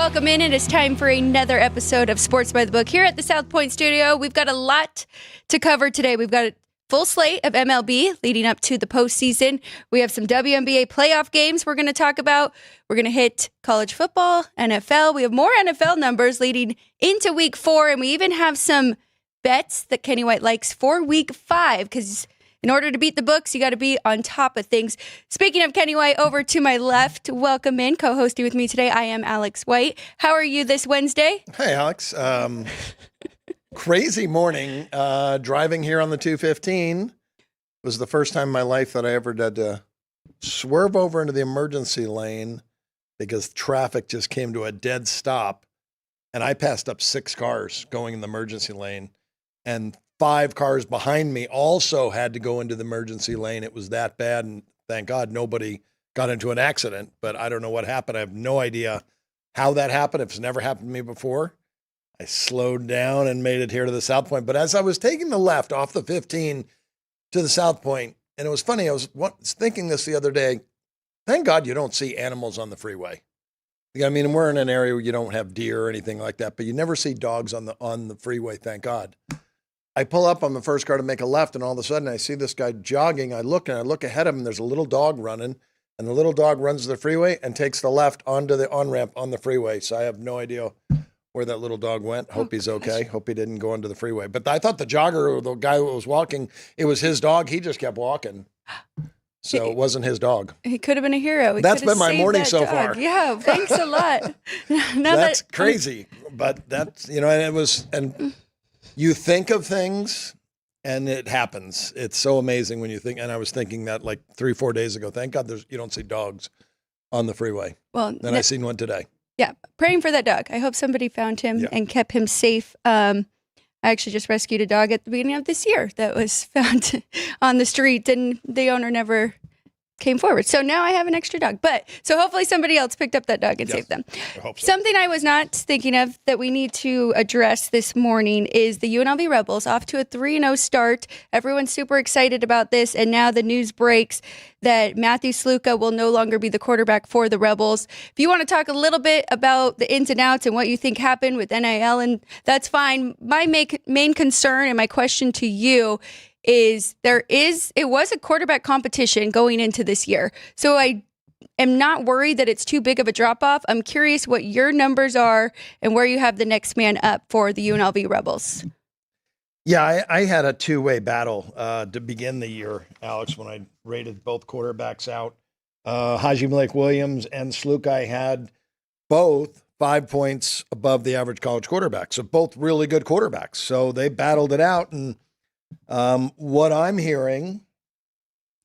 welcome in. It is time for another episode of Sports by the Book here at the South Point Studio. We've got a lot to cover today. We've got a full slate of MLB leading up to the postseason. We have some WNBA playoff games we're going to talk about. We're going to hit college football, NFL. We have more NFL numbers leading into week 4, and we even have some bets that Kenny White likes for week 5, because in order to beat the books, you got to be on top of things. Speaking of Kenny White, over to my left, welcome in. Co-hosting with me today, I am Alex White. How are you this Wednesday? Hey, Alex. Crazy morning. Driving here on the 215 was the first time in my life that I ever had to swerve over into the emergency lane because traffic just came to a dead stop. And I passed up 6 cars going in the emergency lane, and 5 cars behind me also had to go into the emergency lane. It was that bad, and thank God nobody got into an accident, but I don't know what happened. I have no idea how that happened. It's never happened to me before. I slowed down and made it here to the South Point. But as I was taking the left off the 15 to the South Point, and it was funny, I was thinking this the other day, thank God you don't see animals on the freeway. I mean, we're in an area where you don't have deer or anything like that, but you never see dogs on the freeway, thank God. I pull up on the first car to make a left, and all of a sudden I see this guy jogging. I look ahead of him, and there's a little dog running, and the little dog runs to the freeway and takes the left onto the on-ramp on the freeway. So I have no idea where that little dog went. Hope he's okay. Hope he didn't go onto the freeway. But I thought the jogger or the guy who was walking, it was his dog. He just kept walking. So it wasn't his dog. He could have been a hero. That's been my morning so far. Yeah, thanks a lot. That's crazy. But that's, and it was, and you think of things and it happens. It's so amazing when you think, and I was thinking that like 3-4 days ago, thank God you don't see dogs on the freeway. Well, and I seen one today. Yeah. Praying for that dog. I hope somebody found him and kept him safe. I actually just rescued a dog at the beginning of this year that was found on the street, and the owner never came forward. So now I have an extra dog. But so hopefully somebody else picked up that dog and saved them. I hope so. Something I was not thinking of that we need to address this morning is the UNLV Rebels off to a 3-0 start. Everyone's super excited about this. And now the news breaks that Matthew Sluka will no longer be the quarterback for the Rebels. If you want to talk a little bit about the ins and outs and what you think happened with NIL, and that's fine. My main concern and my question to you is it was a quarterback competition going into this year. So I am not worried that it's too big of a drop-off. I'm curious what your numbers are and where you have the next man up for the UNLV Rebels. Yeah, I had a 2-way battle to begin the year, Alex, when I rated both quarterbacks out. Haji Malik Williams and Sluka, I had both 5 points above the average college quarterback. So both really good quarterbacks. So they battled it out, and what I'm hearing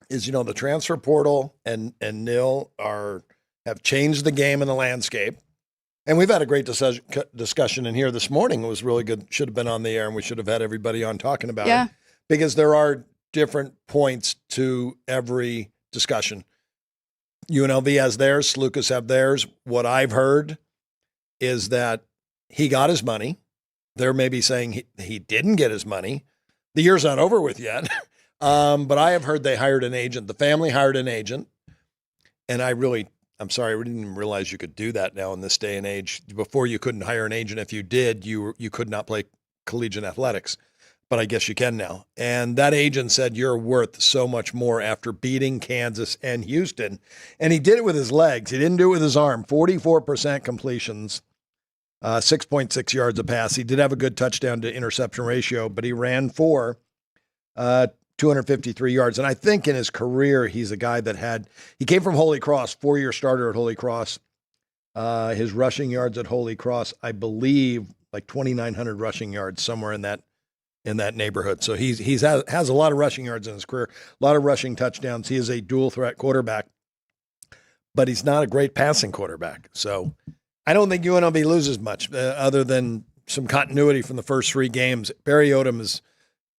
is, the transfer portal and NIL have changed the game and the landscape. And we've had a great discussion in here this morning. It was really good. Should have been on the air, and we should have had everybody on talking about it, because there are different points to every discussion. UNLV has theirs. Slukas have theirs. What I've heard is that he got his money. They're maybe saying he didn't get his money. The year's not over with yet, but I have heard they hired an agent. The family hired an agent, and I'm sorry, I didn't even realize you could do that now in this day and age. Before, you couldn't hire an agent. If you did, you could not play collegiate athletics, but I guess you can now. And that agent said, you're worth so much more after beating Kansas and Houston. And he did it with his legs. He didn't do it with his arm. 44% completions. 6.6 yards a pass. He did have a good touchdown to interception ratio, but he ran for 253 yards. And I think in his career, he's a guy that he came from Holy Cross, 4-year starter at Holy Cross. His rushing yards at Holy Cross, I believe, like 2,900 rushing yards, somewhere in that neighborhood. So he has a lot of rushing yards in his career, a lot of rushing touchdowns. He is a dual threat quarterback, but he's not a great passing quarterback. So I don't think UNLV loses much other than some continuity from the first 3 games. Barry Odom has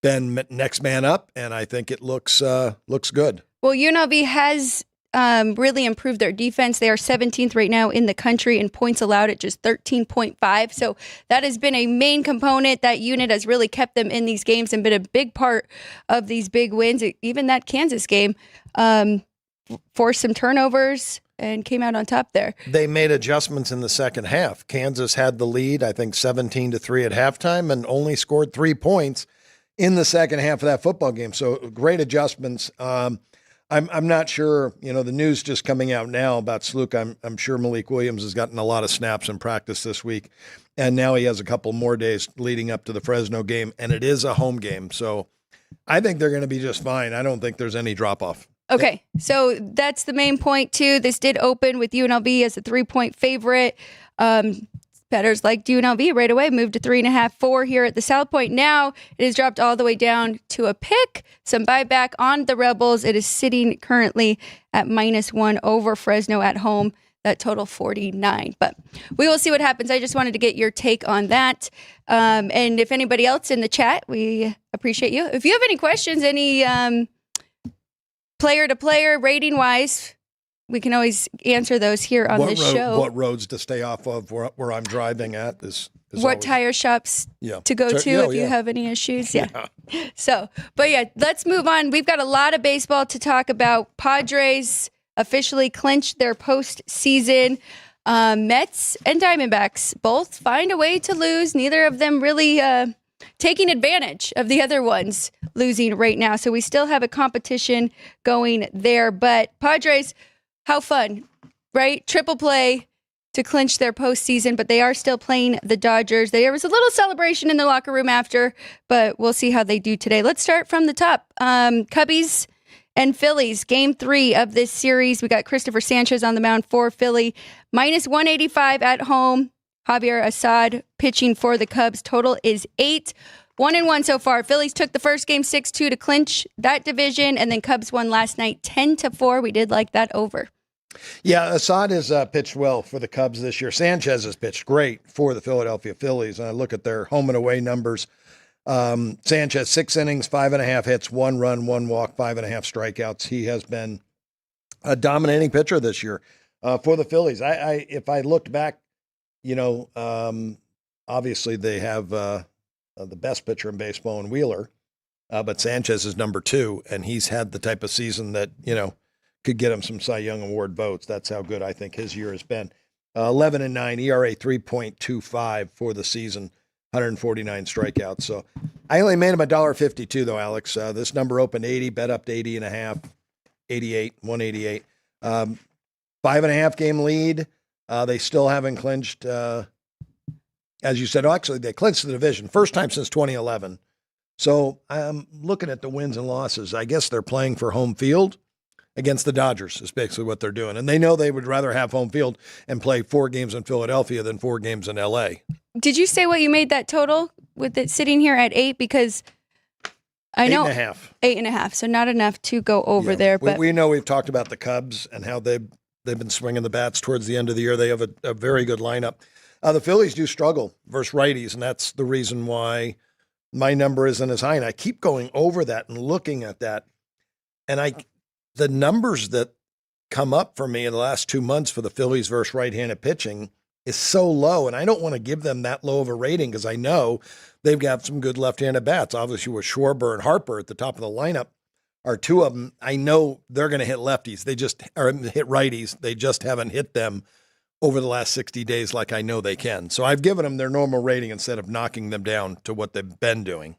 been next man up, and I think it looks good. Well, UNLV has really improved their defense. They are 17th right now in the country in points allowed at just 13.5. So that has been a main component. That unit has really kept them in these games and been a big part of these big wins. Even that Kansas game forced some turnovers. and came out on top there. They made adjustments in the second half. Kansas had the lead, I think 17-3 at halftime, and only scored 3 points in the second half of that football game. So great adjustments. I'm not sure, the news just coming out now about Sluka. I'm sure Malik Williams has gotten a lot of snaps in practice this week, and now he has a couple more days leading up to the Fresno game, and it is a home game. So I think they're going to be just fine. I don't think there's any drop-off. Okay, so that's the main point, too. This did open with UNLV as a 3-point favorite. Bettors liked UNLV right away, moved to 3.5, 4 here at the South Point. Now it has dropped all the way down to a pick. Some buyback on the Rebels. It is sitting currently at -1 over Fresno at home. That total 49. But we will see what happens. I just wanted to get your take on that. And if anybody else in the chat, we appreciate you. If you have any questions, any player-to-player rating-wise, we can always answer those here on this show. What roads to stay off of where I'm driving at is what always, tire shops to go to if you have any issues. Yeah. So, but yeah, let's move on. We've got a lot of baseball to talk about. Padres officially clinched their postseason. Mets and Diamondbacks both find a way to lose. Neither of them really taking advantage of the other ones losing right now. So we still have a competition going there. But Padres, how fun, right? Triple play to clinch their postseason, but they are still playing the Dodgers. There was a little celebration in the locker room after, but we'll see how they do today. Let's start from the top. Cubbies and Phillies, game 3 of this series. We got Christopher Sanchez on the mound for Philly, -185 at home. Javier Assad pitching for the Cubs. Total is 8. 1-1 so far. Phillies took the first game 6-2 to clinch that division, and then Cubs won last night 10-4. We did like that over. Yeah, Assad has pitched well for the Cubs this year. Sanchez has pitched great for the Philadelphia Phillies. And I look at their home and away numbers. Sanchez, 6 innings, 5.5 hits, 1 run, 1 walk, 5.5 strikeouts. He has been a dominating pitcher this year for the Phillies. If I looked back, obviously they have the best pitcher in baseball in Wheeler, but Sanchez is number 2, and he's had the type of season that, could get him some Cy Young Award votes. That's how good I think his year has been. 11-9, ERA 3.25 for the season, 149 strikeouts. So I only made him $1.52 though, Alex. This number opened 80, bet up to 80.5, 88, 188. 5.5 game lead. They still haven't clinched, as you said. Actually, they clinched the division. First time since 2011. So I'm looking at the wins and losses. I guess they're playing for home field against the Dodgers is basically what they're doing. And they know they would rather have home field and play 4 games in Philadelphia than 4 games in L.A. Did you say what you made that total with it sitting here at 8? Because I know 8.5. 8.5. So not enough to go over there. But we know we've talked about the Cubs and how they've been swinging the bats towards the end of the year. They have a very good lineup. The Phillies do struggle versus righties, and that's the reason why my number isn't as high. And I keep going over that and looking at that. And the numbers that come up for me in the last 2 months for the Phillies versus right-handed pitching is so low. And I don't want to give them that low of a rating because I know they've got some good left-handed bats. Obviously with Schwarber and Harper at the top of the lineup are 2 of them. I know they're going to hit lefties. They just hit righties. They just haven't hit them over the last 60 days like I know they can. So I've given them their normal rating instead of knocking them down to what they've been doing.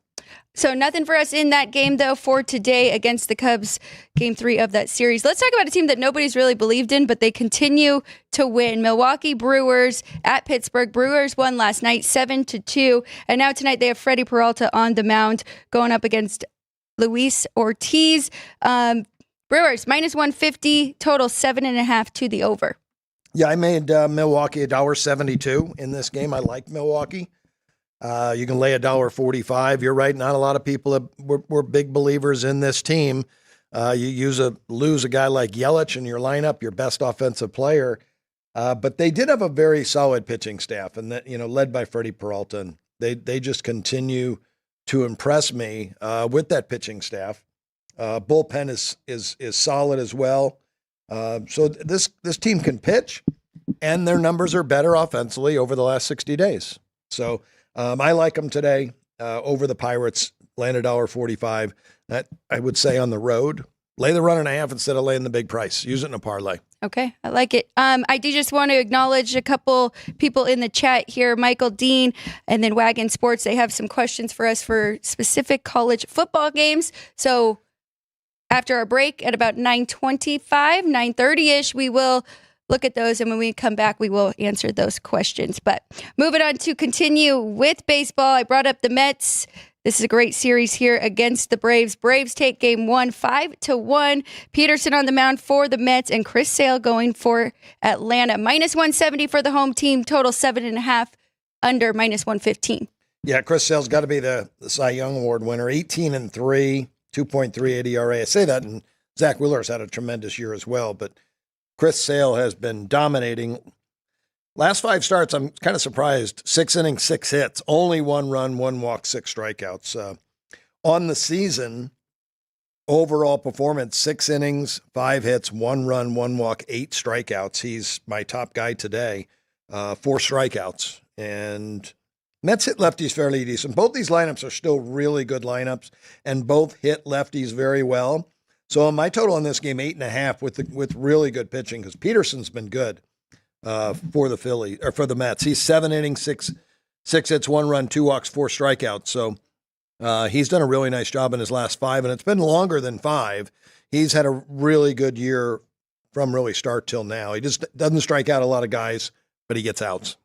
So nothing for us in that game, though, for today against the Cubs, game 3 of that series. Let's talk about a team that nobody's really believed in, but they continue to win. Milwaukee Brewers at Pittsburgh. Brewers won last night 7-2, and now tonight they have Freddie Peralta on the mound going up against Luis Ortiz. Brewers -150, total 7.5 to the over. Yeah, I made Milwaukee $1.72 in this game. I like Milwaukee. You can lay $1.45. You're right. Not a lot of people were big believers in this team. You lose a guy like Yelich in your lineup, your best offensive player. But they did have a very solid pitching staff, and that led by Freddie Peralta. And they just continue to impress me with that pitching staff. Bullpen is solid as well. So this team can pitch, and their numbers are better offensively over the last 60 days. So. I like them today over the Pirates, laying $1.45. That I would say on the road, lay the 1.5 instead of laying the big price. Use it in a parlay. Okay, I like it. I do just want to acknowledge a couple people in the chat here. Michael Dean and then Wagon Sports. They have some questions for us for specific college football games. So after our break at about 9:25, 9:30-ish, we will look at those. And when we come back, we will answer those questions. But moving on to continue with baseball, I brought up the Mets. This is a great series here against the Braves. Braves take game 1, 5-1. Peterson on the mound for the Mets and Chris Sale going for Atlanta. -170 for the home team, total 7.5, under -115. Yeah, Chris Sale's got to be the Cy Young Award winner. 18-3, 2.38 ERA. I say that, and Zach Wheeler's had a tremendous year as well, but Chris Sale has been dominating. Last 5 starts, I'm kind of surprised. 6 innings, 6 hits, only 1 run, 1 walk, 6 strikeouts. On the season, overall performance, 6 innings, 5 hits, 1 run, 1 walk, 8 strikeouts. He's my top guy today, 4 strikeouts. And Mets hit lefties fairly decent. Both these lineups are still really good lineups, and both hit lefties very well. So my total on this game, 8.5 with really good pitching, because Peterson's been good. For the Mets. He's 7 innings, 6 hits, 1 run, 2 walks, 4 strikeouts. So he's done a really nice job in his last 5, and it's been longer than 5. He's had a really good year from really start till now. He just doesn't strike out a lot of guys, but he gets outs.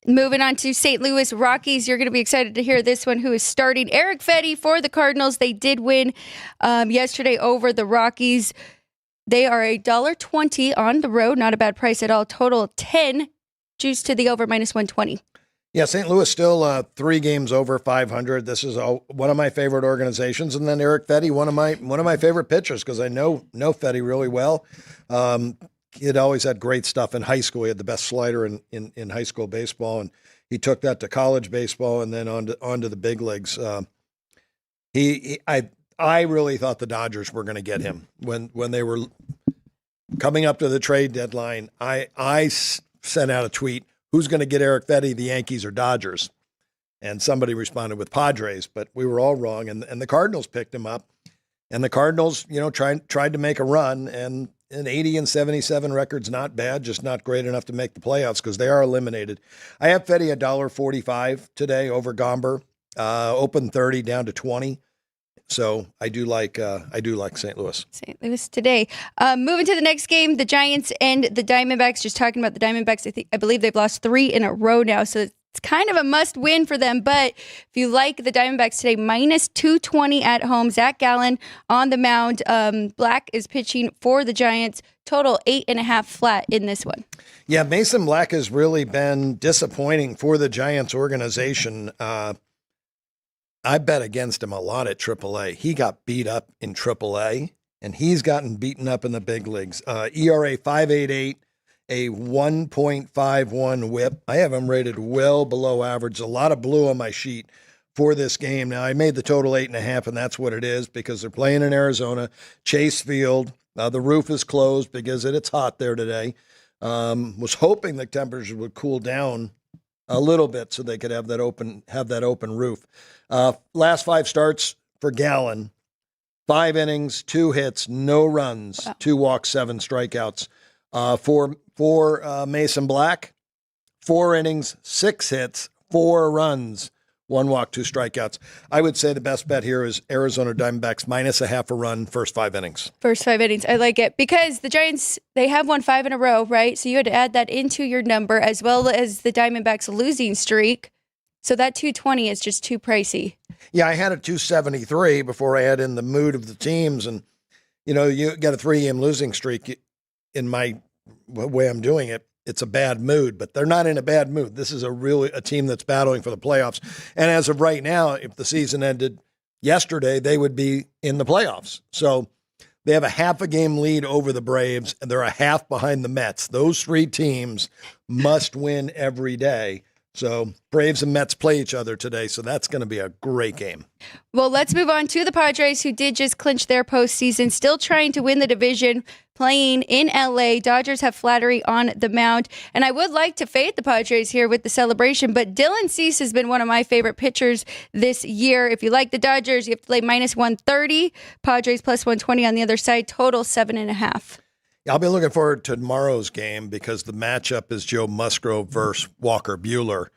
Moving on to St. Louis Rockies. You're going to be excited to hear this one. Who is starting? Eric Fetty for the Cardinals. They did win yesterday over the Rockies. They are $1.20 on the road. Not a bad price at all. Total 10. Juice to the over -120. Yeah, St. Louis still 3 games over 500. This is one of my favorite organizations. And then Eric Fetty, one of my favorite pitchers, because I know Fetty really well. He had always had great stuff in high school. He had the best slider in high school baseball, and he took that to college baseball and then onto the big leagues. I really thought the Dodgers were going to get him when they were coming up to the trade deadline. I sent out a tweet, who's going to get Eric Fetty, the Yankees or Dodgers? And somebody responded with Padres, but we were all wrong. And the Cardinals picked him up, and the Cardinals, tried to make a run, and an 80-77 record's not bad, just not great enough to make the playoffs because they are eliminated. I have Fetty $1.45 today over Gomber, open 30 down to 20. So I do like St. Louis. St. Louis today. Moving to the next game, the Giants and the Diamondbacks. Just talking about the Diamondbacks, I believe they've lost 3 in a row now, so it's kind of a must-win for them. But if you like the Diamondbacks today, -220 at home. Zach Gallen on the mound. Black is pitching for the Giants. Total 8.5 flat in this one. Yeah, Mason Black has really been disappointing for the Giants organization. I bet against him a lot at AAA. He got beat up in AAA, and he's gotten beaten up in the big leagues. ERA 5.88, a 1.51 whip. I have him rated well below average. A lot of blue on my sheet for this game. Now, I made the total 8.5, and that's what it is because they're playing in Arizona, Chase Field. The roof is closed because it's hot there today. Was hoping the temperatures would cool down a little bit so they could have that open roof. Last 5 starts for Gallen, 5 innings, 2 hits, no runs, 2 walks, 7 strikeouts. For Mason Black, 4 innings, 6 hits, 4 runs, 1 walk, 2 strikeouts. I would say the best bet here is Arizona Diamondbacks -0.5 run, first 5 innings. First 5 innings. I like it because the Giants, they have won 5 in a row, right? So you had to add that into your number as well as the Diamondbacks losing streak. So that 220 is just too pricey. Yeah, I had a 273 before I had in the mood of the teams. And, you got a 3-game losing streak. In my way I'm doing it, it's a bad mood, but they're not in a bad mood. This is a team that's battling for the playoffs. And as of right now, if the season ended yesterday, they would be in the playoffs. So they have a half a game lead over the Braves, and they're a half behind the Mets. Those 3 teams must win every day. So Braves and Mets play each other today, so that's going to be a great game. Well, let's move on to the Padres, who did just clinch their postseason, still trying to win the division, playing in L.A. Dodgers have Flattery on the mound, and I would like to fade the Padres here with the celebration, but Dylan Cease has been one of my favorite pitchers this year. If you like the Dodgers, you have to play -130, Padres +120 on the other side, total 7.5. I'll be looking forward to tomorrow's game because the matchup is Joe Musgrove versus Walker Buehler.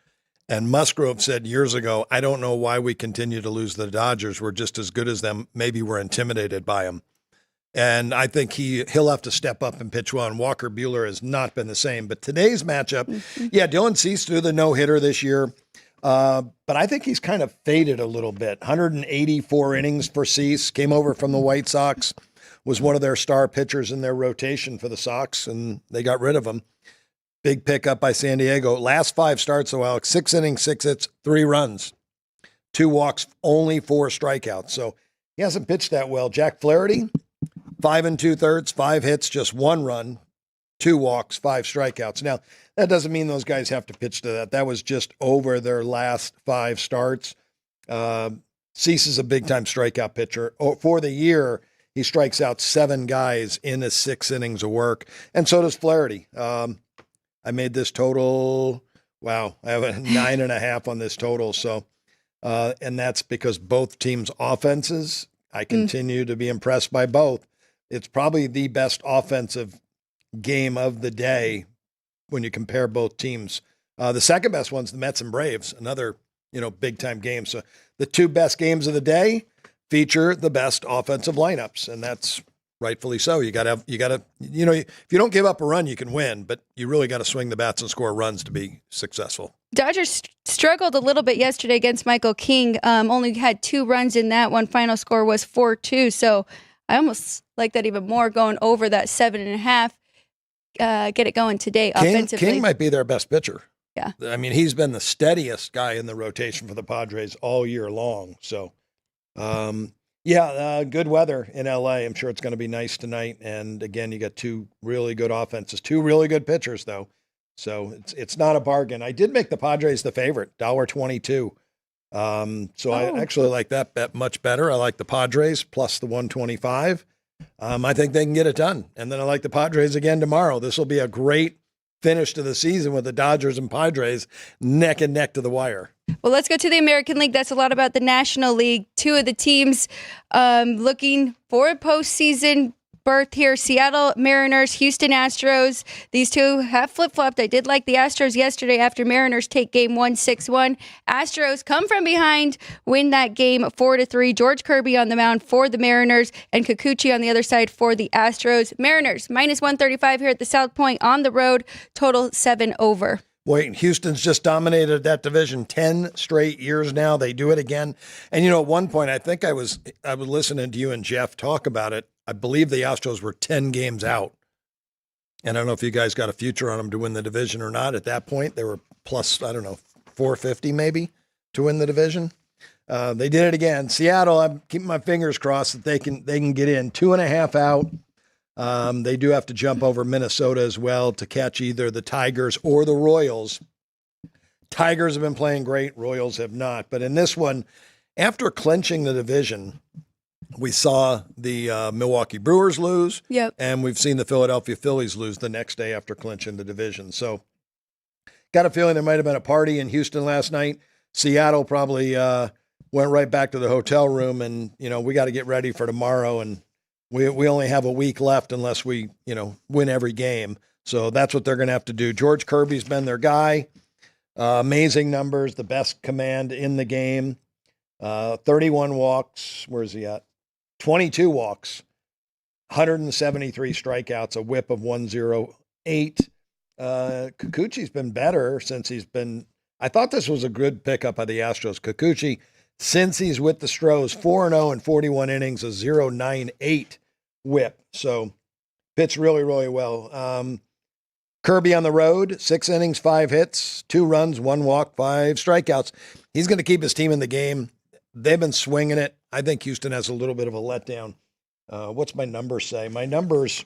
And Musgrove said years ago, I don't know why we continue to lose the Dodgers. We're just as good as them. Maybe we're intimidated by them. And I think he'll have to step up and pitch well. And Walker Buehler has not been the same. But today's matchup, Dylan Cease threw the no-hitter this year. But I think he's kind of faded a little bit. 184 innings for Cease, came over from the White Sox, was one of their star pitchers in their rotation for the Sox, and they got rid of him. Big pickup by San Diego. Last 5 starts, though, Alex, 6 innings, 6 hits, 3 runs, 2 walks, only 4 strikeouts. So he hasn't pitched that well. Jack Flaherty, 5 2/3, 5 hits, just 1 run, 2 walks, 5 strikeouts. Now, that doesn't mean those guys have to pitch to that. That was just over their last 5 starts. Cease is a big-time strikeout pitcher. For the year, he strikes out 7 guys in his 6 innings of work, and so does Flaherty. I made this total. Wow, I have a 9.5 on this total. So, and that's because both teams' offenses, I continue to be impressed by both. It's probably the best offensive game of the day when you compare both teams. The second best one's the Mets and Braves, another, big time game. So the 2 best games of the day feature the best offensive lineups, and that's rightfully so. You got to, if you don't give up a run, you can win, but you really got to swing the bats and score runs to be successful. Dodgers struggled a little bit yesterday against Michael King. Only had 2 runs in that one. Final score was 4-2. So I almost like that even more, going over that 7.5. Get it going today offensively. King might be their best pitcher. Yeah. I mean, he's been the steadiest guy in the rotation for the Padres all year long. So, good weather in LA. I'm sure it's going to be nice tonight. And again, you got 2 really good offenses, 2 really good pitchers, though. So it's not a bargain. I did make the Padres the favorite, $1.22. I actually like that bet much better. I like the Padres plus the 125. I think they can get it done. And then I like the Padres again tomorrow. This will be a great finish to the season with the Dodgers and Padres neck and neck to the wire. Well, let's go to the American League. That's a lot about the National League. 2 of the teams looking for a postseason berth here. Seattle Mariners, Houston Astros. These 2 have flip-flopped. I did like the Astros yesterday after Mariners take game 1, 6-1. Astros come from behind, win that game 4-3. George Kirby on the mound for the Mariners and Kikuchi on the other side for the Astros. Mariners minus 135 here at the South Point on the road. Total 7 over. Boy, Houston's just dominated that division 10 straight years now. They do it again. And, at one point, I think I was listening to you and Jeff talk about it. I believe the Astros were 10 games out. And I don't know if you guys got a future on them to win the division or not. At that point, they were plus, 450 maybe to win the division. They did it again. Seattle, I'm keeping my fingers crossed that they can get in. 2.5 out. They do have to jump over Minnesota as well to catch either the Tigers or the Royals. Tigers have been playing great. Royals have not. But in this one, after clinching the division, we saw the Milwaukee Brewers lose. Yep. And we've seen the Philadelphia Phillies lose the next day after clinching the division. So got a feeling there might have been a party in Houston last night. Seattle probably went right back to the hotel room, and, we got to get ready for tomorrow. And we only have a week left unless we, win every game. So that's what they're going to have to do. George Kirby's been their guy. Amazing numbers, the best command in the game. 31 walks. Where is he at? 22 walks, 173 strikeouts, a whip of 108. Kikuchi's been better since he's been. I thought this was a good pickup by the Astros. Kikuchi, since he's with the Stros, 4-0 in 41 innings, a 0.98 whip. So pitched really, really well. Kirby on the road, 6 innings, 5 hits, 2 runs, 1 walk, 5 strikeouts. He's going to keep his team in the game. They've been swinging it. I think Houston has a little bit of a letdown. What's my numbers say? My numbers,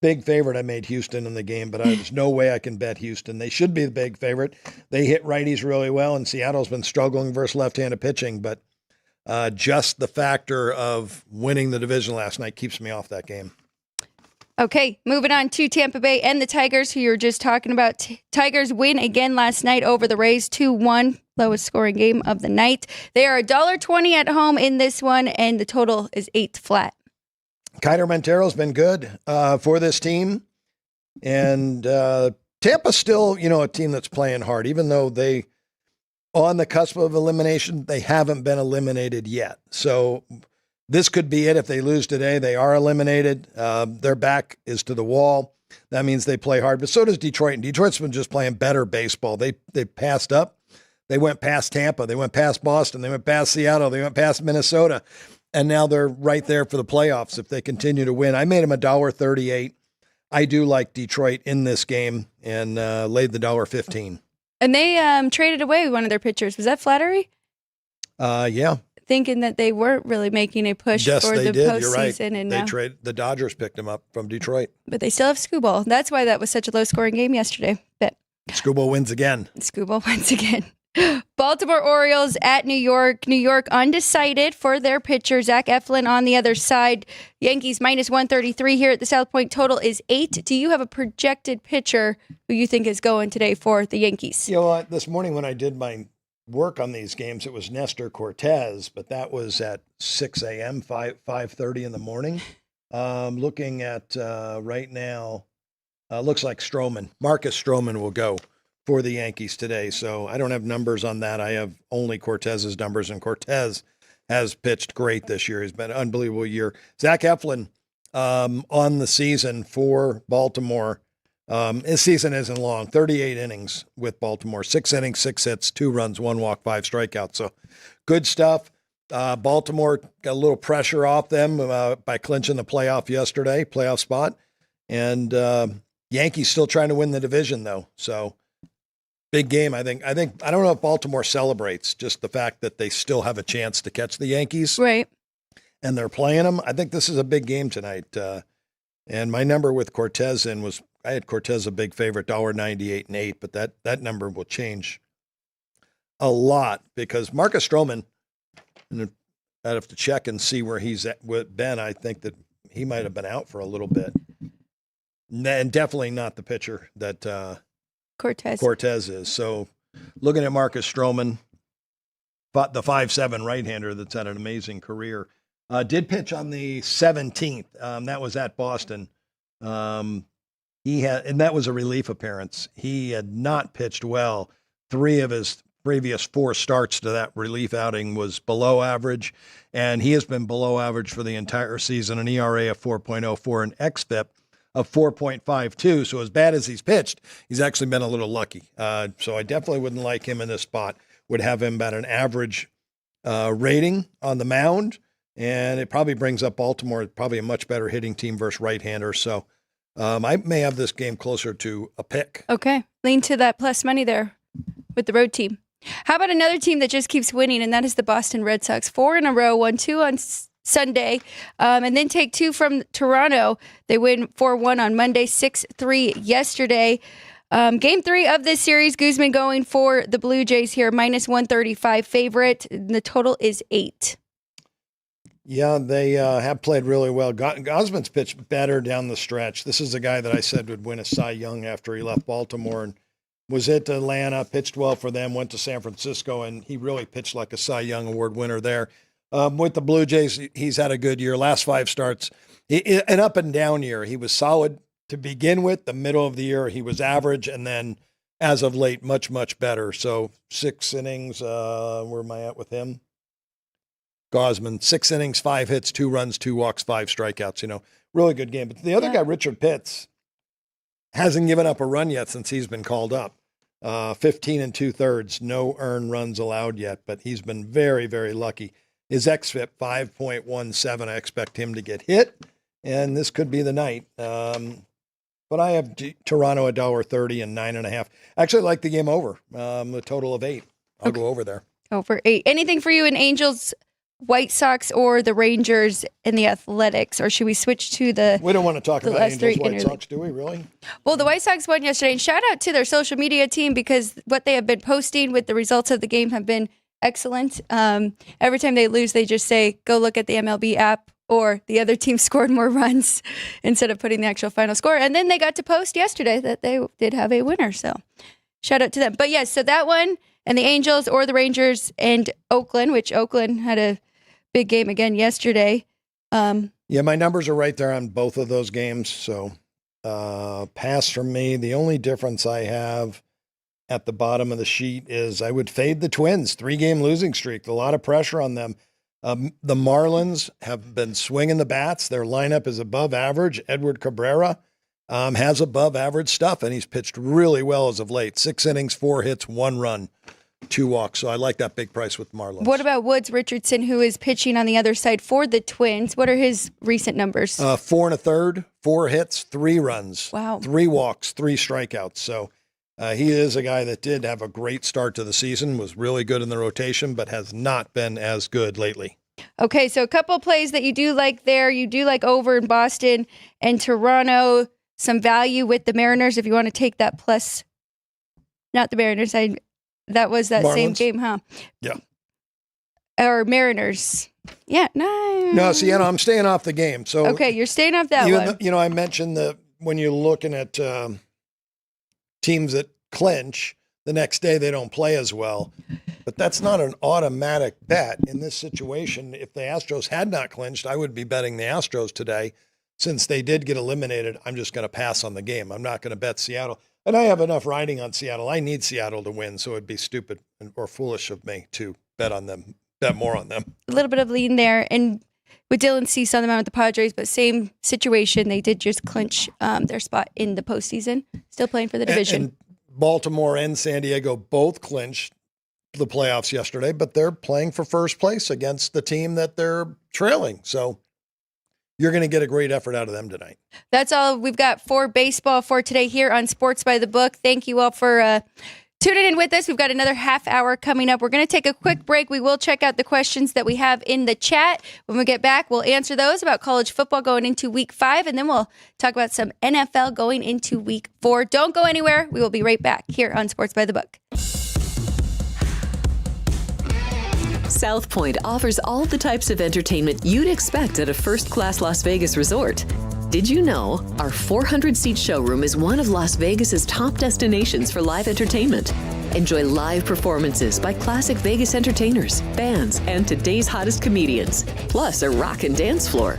big favorite. I made Houston in the game, but there's no way I can bet Houston. They should be the big favorite. They hit righties really well, and Seattle's been struggling versus left-handed pitching, but just the factor of winning the division last night keeps me off that game. Okay, moving on to Tampa Bay and the Tigers, who you were just talking about. Tigers win again last night over the Rays, 2-1, lowest scoring game of the night. They are $1.20 at home in this one, and the total is 8 flat. Kiner Montero's been good for this team. And Tampa's still, a team that's playing hard, even though they on the cusp of elimination, they haven't been eliminated yet. So this could be it. If they lose today, they are eliminated. Their back is to the wall. That means they play hard, but so does Detroit. And Detroit's been just playing better baseball. They passed up. They went past Tampa. They went past Boston. They went past Seattle. They went past Minnesota. And now they're right there for the playoffs if they continue to win. I made them $1.38. I do like Detroit in this game and laid the $1.15. And they traded away one of their pitchers. Was that Flattery? Yeah. Thinking that they weren't really making a push for the postseason. You're right. And the Dodgers picked him up from Detroit. But they still have Skubal. That's why that was such a low-scoring game yesterday. But Skubal wins again. Baltimore Orioles at New York. New York undecided for their pitcher, Zach Eflin on the other side. Yankees minus 133 here at the South Point. Total is 8. Do you have a projected pitcher who you think is going today for the Yankees? You know what? This morning when I did my work on these games, it was Nestor Cortez, but that was at 6 a.m., 5:30 in the morning. Looking at right now, looks like Marcus Stroman will go for the Yankees today. So I don't have numbers on that. I have only Cortez's numbers, and Cortez has pitched great this year. He's been an unbelievable year. Zach Eflin on the season for Baltimore. His season isn't long, 38 innings with Baltimore, 6 innings, 6 hits, 2 runs, 1 walk, 5 strikeouts. So good stuff. Baltimore got a little pressure off them by clinching the playoff spot. And Yankees still trying to win the division though. So big game. I don't know if Baltimore celebrates just the fact that they still have a chance to catch the Yankees. Right. And they're playing them. I think this is a big game tonight. And my number with Cortez I had Cortez a big favorite, $1.98 and 8, but that number will change a lot because Marcus Stroman, and I'd have to check and see where he's at with Ben. I think that he might have been out for a little bit. And definitely not the pitcher that Cortez is. So looking at Marcus Stroman, the 5'7" right-hander that's had an amazing career, did pitch on the 17th. That was at Boston. And that was a relief appearance. He had not pitched well. 3 of his previous 4 starts to that relief outing was below average, and he has been below average for the entire season, an ERA of 4.04, an xFIP of 4.52. So as bad as he's pitched, he's actually been a little lucky. So I definitely wouldn't like him in this spot. Would have him about an average rating on the mound, and it probably brings up Baltimore, probably a much better hitting team versus right-hander. So I may have this game closer to a pick. Okay. Lean to that plus money there with the road team. How about another team that just keeps winning, and that is the Boston Red Sox. 4 in a row, won 2 on Sunday, and then take 2 from Toronto. They win 4-1 on Monday, 6-3 yesterday. Game 3 of this series, Guzman going for the Blue Jays here, minus 135 favorite. The total is 8. Yeah, they have played really well. Gosman's pitched better down the stretch. This is a guy that I said would win a Cy Young after he left Baltimore and was at Atlanta, pitched well for them, went to San Francisco, and he really pitched like a Cy Young Award winner there. With the Blue Jays, he's had a good year. Last 5 starts, an up and down year. He was solid to begin with. The middle of the year, he was average, and then as of late, much, much better. So 6 innings, where am I at with him? Gosman, 6 innings, 5 hits, 2 runs, 2 walks, 5 strikeouts. Really good game. But the other guy, Richard Pitts, hasn't given up a run yet since he's been called up. 15 2/3, no earned runs allowed yet, but he's been very, very lucky. His xFIP, 5.17. I expect him to get hit, and this could be the night. But I have Toronto $1.30 and 9.5. I actually like the game over, a total of 8. I'll go over there. Over 8. Anything for you in Angels, White Sox, or the Rangers in the Athletics? Or should we switch to the We don't want to talk about Angels, White Sox, do we, really? Well, the White Sox won yesterday. And shout out to their social media team because what they have been posting with the results of the game have been excellent. Every time they lose, they just say, go look at the MLB app, or the other team scored more runs instead of putting the actual final score. And then they got to post yesterday that they did have a winner. So shout out to them. But yes, so that one and the Angels or the Rangers and Oakland, which Oakland had a big game again yesterday. Yeah, my numbers are right there on both of those games. So pass from me. The only difference I have at the bottom of the sheet is I would fade the Twins. 3-game losing streak. A lot of pressure on them. The Marlins have been swinging the bats. Their lineup is above average. Edward Cabrera has above average stuff, and he's pitched really well as of late. 6 innings, 4 hits, 1 run, 2 walks. So I like that big price with Marlins. What about Woods Richardson, who is pitching on the other side for the Twins? What are his recent numbers? 4 1/3, 4 hits, 3 runs. Wow. 3 walks, 3 strikeouts. So he is a guy that did have a great start to the season, was really good in the rotation, but has not been as good lately. Okay, so a couple plays that you do like there. You do like over in Boston and Toronto. Some value with the Mariners if you want to take that plus. Not the Mariners. That was that Marlins? same game, huh? Yeah. Or Mariners. Yeah, no. No, see, I'm staying off the game. So okay, you're staying off that one. I mentioned that when you're looking at teams that clinch, the next day they don't play as well. But that's not an automatic bet in this situation. If the Astros had not clinched, I would be betting the Astros today. Since they did get eliminated, I'm just going to pass on the game. I'm not going to bet Seattle. And I have enough riding on Seattle. I need Seattle to win, so it'd be stupid or foolish of me to bet more on them. A little bit of lean there. And with Dylan Cease on the mound with the Padres, but same situation. They did just clinch their spot in the postseason. Still playing for the division. And Baltimore and San Diego both clinched the playoffs yesterday, but they're playing for first place against the team that they're trailing. So you're going to get a great effort out of them tonight. That's all we've got for baseball for today here on Sports by the Book. Thank you all for tuning in with us. We've got another half hour coming up. We're going to take a quick break. We will check out the questions that we have in the chat. When we get back, we'll answer those about college football going into week 5, and then we'll talk about some NFL going into week 4. Don't go anywhere. We will be right back here on Sports by the Book. South Point offers all the types of entertainment you'd expect at a first-class Las Vegas resort. Did you know our 400-seat showroom is one of Las Vegas's top destinations for live entertainment? Enjoy live performances by classic Vegas entertainers, bands, and today's hottest comedians, plus a rockin' dance floor.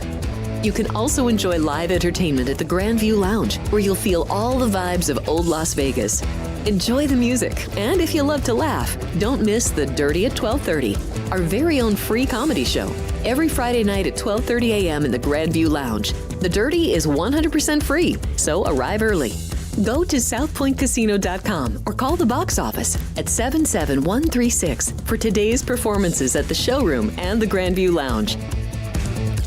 You can also enjoy live entertainment at the Grand View Lounge, where you'll feel all the vibes of old Las Vegas. Enjoy the music, and if you love to laugh, don't miss The Dirty at 12:30, our very own free comedy show, every Friday night at 12:30 a.m. in the Grand View Lounge. The Dirty is 100% free, so arrive early. Go to southpointcasino.com or call the box office at 77136 for today's performances at the showroom and the Grand View Lounge.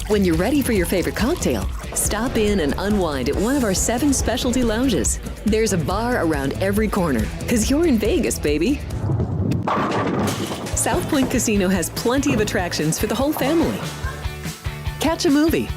When you're ready for your favorite cocktail, stop in and unwind at one of our 7 specialty lounges. There's a bar around every corner, because you're in Vegas, baby. South Point Casino has plenty of attractions for the whole family. Catch a movie.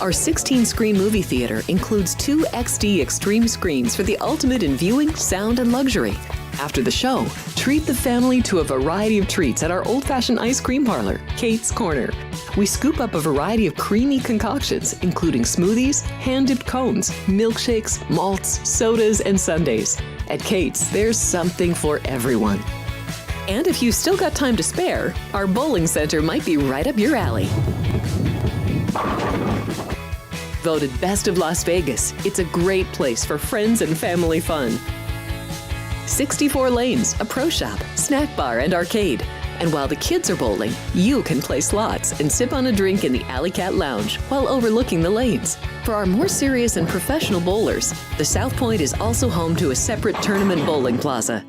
Our 16-screen movie theater includes 2 XD Extreme screens for the ultimate in viewing, sound, and luxury. After the show, treat the family to a variety of treats at our old-fashioned ice cream parlor, Kate's Corner. We scoop up a variety of creamy concoctions, including smoothies, hand-dipped cones, milkshakes, malts, sodas, and sundaes. At Kate's, there's something for everyone. And if you've still got time to spare, our bowling center might be right up your alley. Voted Best of Las Vegas, it's a great place for friends and family fun. 64 lanes, a pro shop, snack bar, and arcade. And while the kids are bowling, you can play slots and sip on a drink in the Alley Cat Lounge while overlooking the lanes. For our more serious and professional bowlers, the South Point is also home to a separate tournament bowling plaza.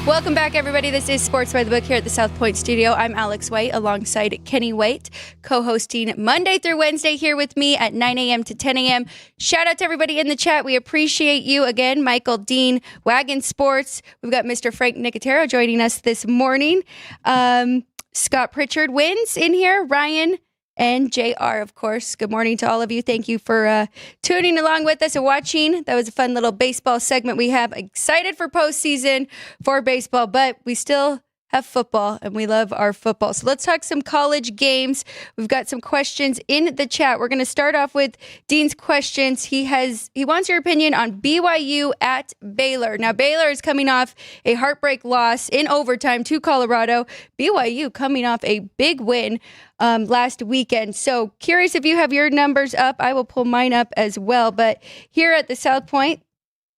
Welcome back, everybody. This is Sports by the Book here at the South Point Studio. I'm Alex White alongside Kenny White, co-hosting Monday through Wednesday here with me at 9 a.m. to 10 a.m. Shout out to everybody in the chat. We appreciate you. Again, Michael Dean, Wagon Sports. We've got Mr. Frank Nicotero joining us this morning. Scott Pritchard wins in here. Ryan and JR, of course. Good morning to all of you. Thank you for tuning along with us and watching. That was a fun little baseball segment we have. Excited for postseason for baseball, but we still have football, and we love our football. So let's talk some college games. We've got some questions in the chat. We're going to start off with Dean's questions. He wants your opinion on BYU at Baylor. Now, Baylor is coming off a heartbreak loss in overtime to Colorado. BYU coming off a big win last weekend. So curious if you have your numbers up. I will pull mine up as well. But here at the South Point,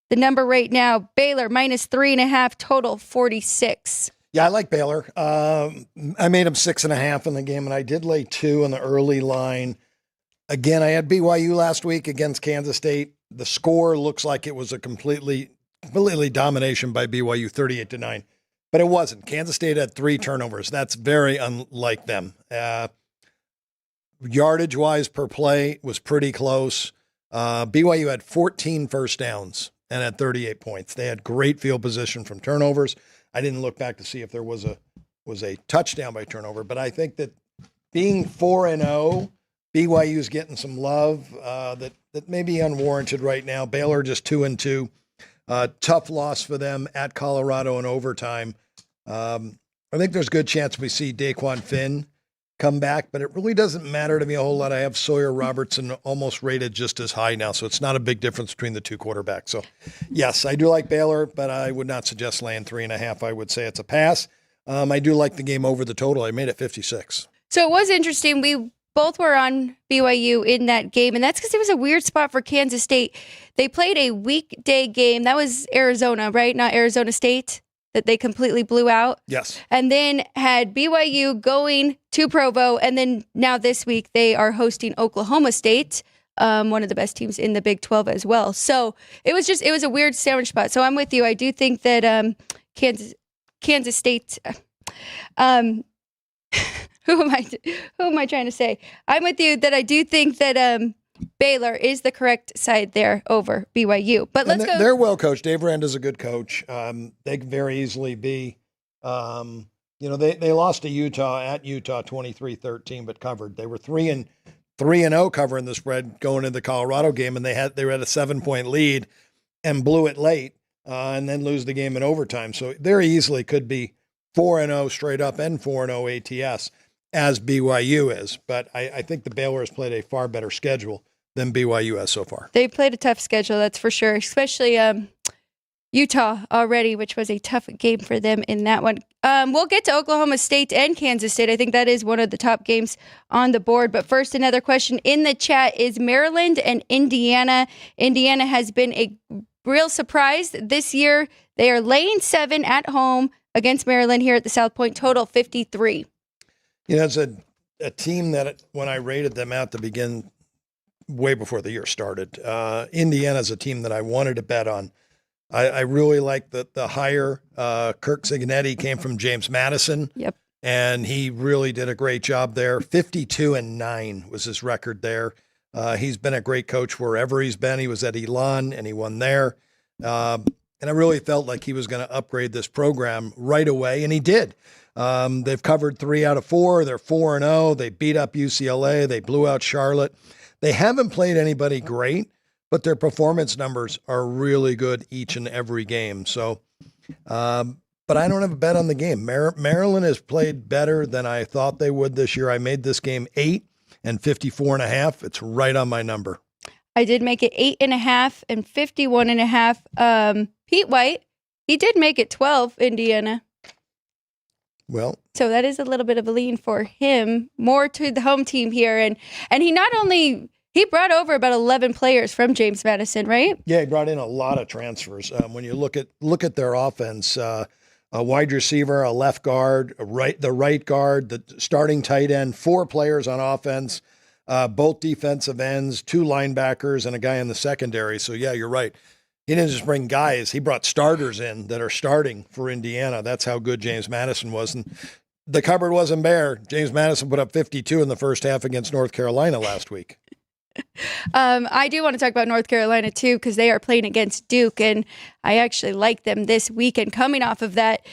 the number right now, Baylor minus 3.5, total 46. Yeah, I like Baylor. I made them 6.5 in the game, and I did lay 2 in the early line. Again, I had BYU last week against Kansas State. The score looks like it was a completely domination by BYU, 38-9. But it wasn't. Kansas State had 3 turnovers. That's very unlike them. Yardage-wise per play was pretty close. BYU had 14 first downs and had 38 points. They had great field position from turnovers. I didn't look back to see if there was a touchdown by turnover, but I think that being 4-0, BYU's getting some love that may be unwarranted right now. Baylor just 2-2. Tough loss for them at Colorado in overtime. I think there's a good chance we see Daquan Finn come back, but it really doesn't matter to me a whole lot. I have Sawyer Robertson almost rated just as high now, so it's not a big difference between the two quarterbacks. So, yes, I do like Baylor, but I would not suggest laying 3.5. I would say it's a pass. I do like the game over the total. I made it 56. So it was interesting. We both were on BYU in that game, and that's because it was a weird spot for Kansas State. They played a weekday game. That was Arizona, right? Not Arizona State, that they completely blew out. Yes. And then had BYU going to Provo, and then now this week they are hosting Oklahoma State, one of the best teams in the Big 12 as well. So it was a weird sandwich spot. So I'm with you. I do think that Kansas State. Who am I trying to say? I'm with you that I do think that Baylor is the correct side there over BYU. But let's go. They're well coached. Dave Aranda's a good coach. They could very easily be, they lost to Utah at Utah 23-13, but covered. They were 3-0 covering the spread going into the Colorado game, and they had a 7-point lead and blew it late and then lose the game in overtime. So very easily could be 4-0 straight up and 4-0 ATS. As BYU is, but I think the Baylor has played a far better schedule than BYU has so far. They've played a tough schedule, that's for sure, especially Utah already, which was a tough game for them in that one. We'll get to Oklahoma State and Kansas State. I think that is one of the top games on the board. But first, another question in the chat is Maryland and Indiana. Indiana has been a real surprise this year. They are laying 7 at home against Maryland here at the South Point, total 53. It's a team that when I rated them out to begin way before the year started, Indiana's a team that I wanted to bet on. I really like the hire. Kirk Cignetti came from James Madison. Yep. And he really did a great job there. 52-9 was his record there. He's been a great coach wherever he's been. He was at Elon and he won there. And I really felt like he was going to upgrade this program right away, and he did. They've covered 3 out of 4. They're 4-0. They beat up UCLA. They blew out Charlotte. They haven't played anybody great, but their performance numbers are really good each and every game. So, but I don't have a bet on the game. Maryland has played better than I thought they would this year. I made this game 8 and 54.5. It's right on my number. I did make it 8.5 and 51.5. Pete White, he did make it 12, Indiana. Well, so that is a little bit of a lean for him, more to the home team here. And he brought over about 11 players from James Madison, right? Yeah, he brought in a lot of transfers. When you look at their offense, a wide receiver, a left guard, the right guard, the starting tight end, 4 players on offense, both defensive ends, 2 linebackers, and a guy in the secondary. So yeah, you're right. He didn't just bring guys. He brought starters in that are starting for Indiana. That's how good James Madison was. And the cupboard wasn't bare. James Madison put up 52 in the first half against North Carolina last week. I do want to talk about North Carolina, too, because they are playing against Duke, and I actually like them this weekend coming off of that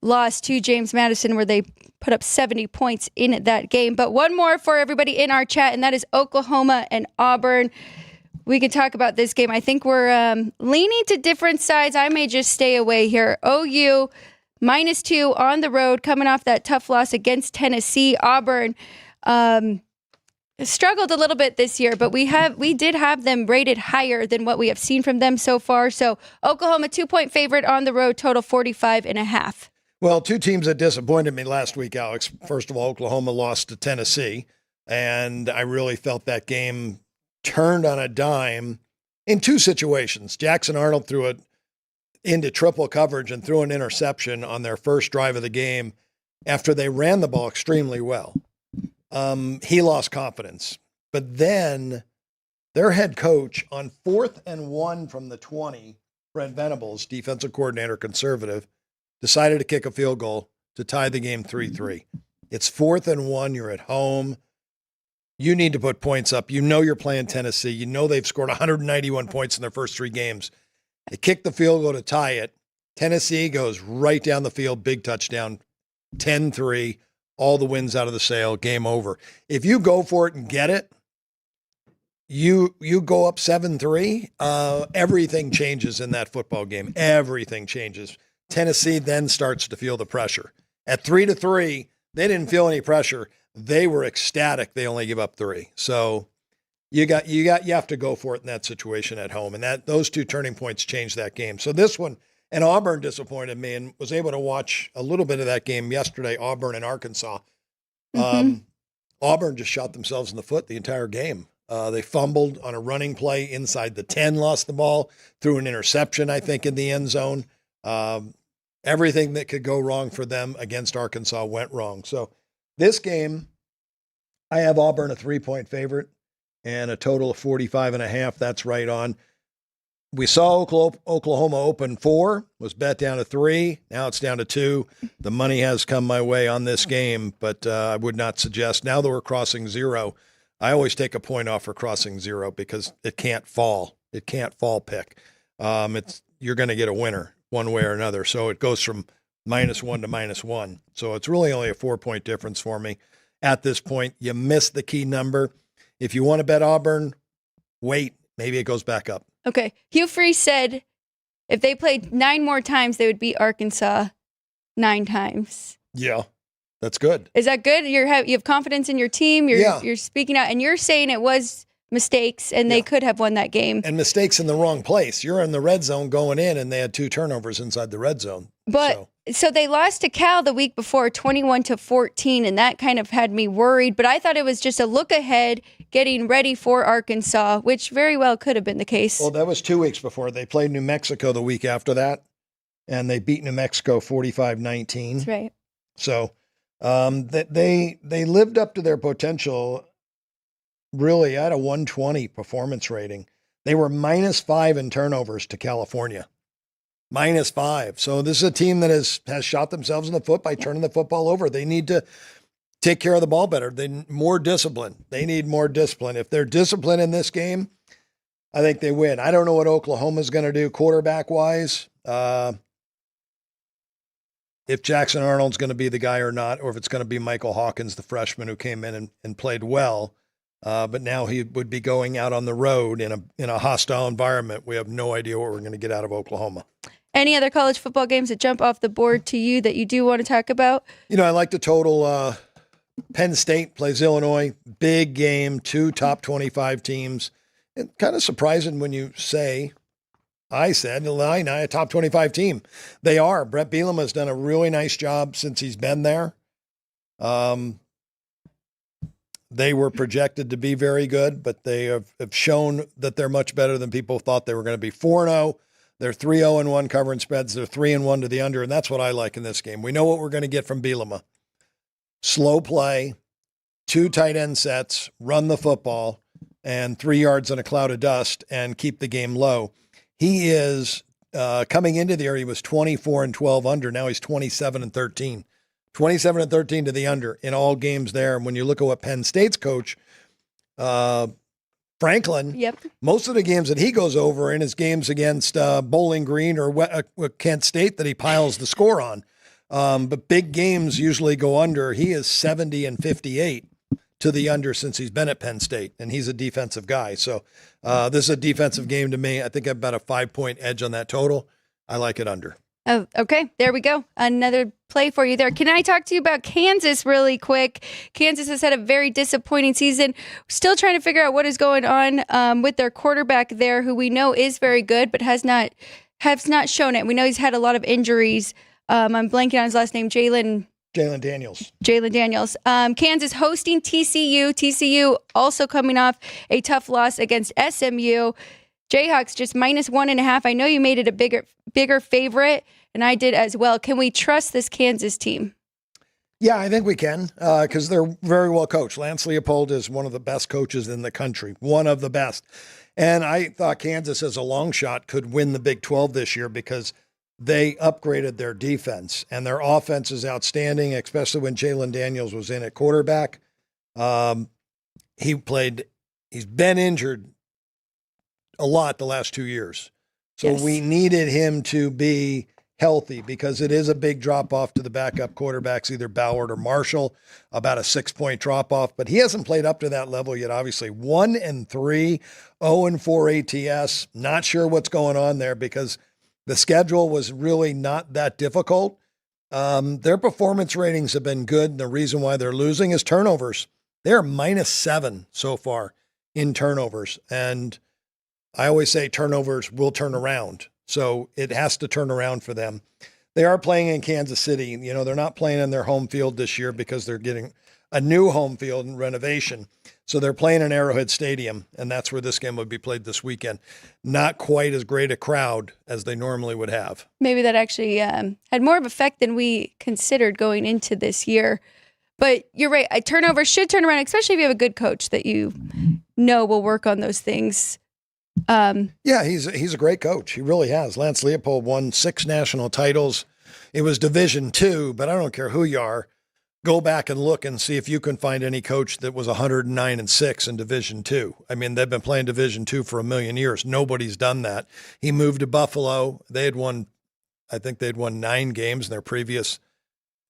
loss to James Madison where they put up 70 points in that game. But one more for everybody in our chat, and that is Oklahoma and Auburn. We can talk about this game. I think we're leaning to different sides. I may just stay away here. OU -2 on the road, coming off that tough loss against Tennessee. Auburn struggled a little bit this year, but we did have them rated higher than what we have seen from them so far. So Oklahoma 2-point favorite on the road, total 45.5. Well, two teams that disappointed me last week, Alex. First of all, Oklahoma lost to Tennessee, and I really felt that game turned on a dime in two situations. Jackson Arnold threw it into triple coverage and threw an interception on their first drive of the game after they ran the ball extremely well. He lost confidence. But then their head coach on 4th and 1 from the 20, Brent Venables, defensive coordinator, conservative, decided to kick a field goal to tie the game 3-3. It's 4th and 1. You're at home. You need to put points up. You know you're playing Tennessee. You know they've scored 191 points in their first 3 games. They kick the field goal to tie it. Tennessee goes right down the field, big touchdown, 10-3, all the wins out of the sail, game over. If you go for it and get it, you go up 7-3, everything changes in that football game. Everything changes. Tennessee then starts to feel the pressure. At 3-3, they didn't feel any pressure. They were ecstatic. They only give up 3. So you have to go for it in that situation at home. And those two turning points changed that game. So this one, and Auburn disappointed me, and was able to watch a little bit of that game yesterday, Auburn and Arkansas. Auburn just shot themselves in the foot the entire game. They fumbled on a running play inside the 10, lost the ball, threw an interception, I think, in the end zone. Everything that could go wrong for them against Arkansas went wrong. So this game, I have Auburn a 3-point favorite and a total of 45.5. That's right on. We saw Oklahoma open 4, was bet down to 3. Now it's down to 2. The money has come my way on this game, but I would not suggest, now that we're crossing 0, I always take a point off for crossing 0 because it can't fall. It can't fall pick. You're going to get a winner one way or another. So it goes from -1 to -1. So it's really only a 4-point difference for me at this point. You missed the key number. If you want to bet Auburn, wait. Maybe it goes back up. Okay. Hugh Freeze said if they played 9 more times, they would beat Arkansas 9 times. Yeah, that's good. Is that good? You have confidence in your team. You're speaking out, and you're saying it was mistakes, and they could have won that game. And mistakes in the wrong place. You're in the red zone going in, and they had 2 turnovers inside the red zone. But so they lost to Cal the week before, 21-14, and that kind of had me worried. But I thought it was just a look ahead, getting ready for Arkansas, which very well could have been the case. Well, that was 2 weeks before. They played New Mexico the week after that, and they beat New Mexico 45-19. That's right. So they lived up to their potential. Really, at a 120 performance rating. They were -5 in turnovers to California. -5. So this is a team that has shot themselves in the foot by turning the football over. They need to take care of the ball better. They need more discipline. They need more discipline. If they're disciplined in this game, I think they win. I don't know what Oklahoma's going to do quarterback-wise. If Jackson Arnold's going to be the guy or not, or if it's going to be Michael Hawkins, the freshman who came in and played well. But now he would be going out on the road in a hostile environment. We have no idea what we're going to get out of Oklahoma. Any other college football games that jump off the board to you that you do want to talk about? I like the total. Penn State plays Illinois. Big game, 2 top 25 teams. And kind of surprising when you say, I said, Illini, a top 25 team. They are. Brett Bielema has done a really nice job since he's been there. They were projected to be very good, but they have shown that they're much better than people thought they were going to be. 4-0. They're 3-0-1 covering spreads. They're 3-1 to the under, and that's what I like in this game. We know what we're going to get from Bielema. Slow play, 2 tight end sets, run the football, and 3 yards in a cloud of dust, and keep the game low. He is, coming into the year, he was 24-12 under. Now he's 27-13. 27-13 to the under in all games there. And when you look at what Penn State's coach, Franklin, most of the games that he goes over in his games against Bowling Green or Kent State that he piles the score on. But big games usually go under. He is 70-58 to the under since he's been at Penn State, and he's a defensive guy. So this is a defensive game to me. I think I've about a 5-point edge on that total. I like it under. Oh, okay. There we go. Another play for you there. Can I talk to you about Kansas really quick? Kansas has had a very disappointing season. Still trying to figure out what is going on with their quarterback there, who we know is very good, but has not shown it. We know he's had a lot of injuries. I'm blanking on his last name, Jalen Daniels. Kansas hosting TCU. TCU also coming off a tough loss against SMU. Jayhawks just -1.5. I know you made it a bigger favorite, and I did as well. Can we trust this Kansas team? Yeah, I think we can, because they're very well coached. Lance Leopold is one of the best coaches in the country, one of the best. And I thought Kansas, as a long shot, could win the Big 12 this year because they upgraded their defense, and their offense is outstanding, especially when Jalen Daniels was in at quarterback. He's been injured a lot the last 2 years. So Yes. we needed him to be healthy because it is a big drop off to the backup quarterbacks, either Ballard or Marshall, about a 6-point drop off, but he hasn't played up to that level yet. Obviously 1-3, 0-4 ATS. Not sure what's going on there because the schedule was really not that difficult. Their performance ratings have been good. And the reason why they're losing is turnovers. They're -7 so far in turnovers. And I always say turnovers will turn around. So it has to turn around for them. They are playing in Kansas City. You know, they're not playing in their home field this year because they're getting a new home field and renovation. So they're playing in Arrowhead Stadium, and that's where this game would be played this weekend. Not quite as great a crowd as they normally would have. Maybe that actually had more of effect than we considered going into this year. But you're right. A turnover should turn around, especially if you have a good coach that you know will work on those things. Yeah, he's a great coach. He really has. Lance Leopold won 6 national titles. It was Division II, but I don't care who you are. Go back and look and see if you can find any coach that was 109-6 in Division II. I mean, they've been playing Division II for a million years. Nobody's done that. He moved to Buffalo. I think they'd won 9 games in their previous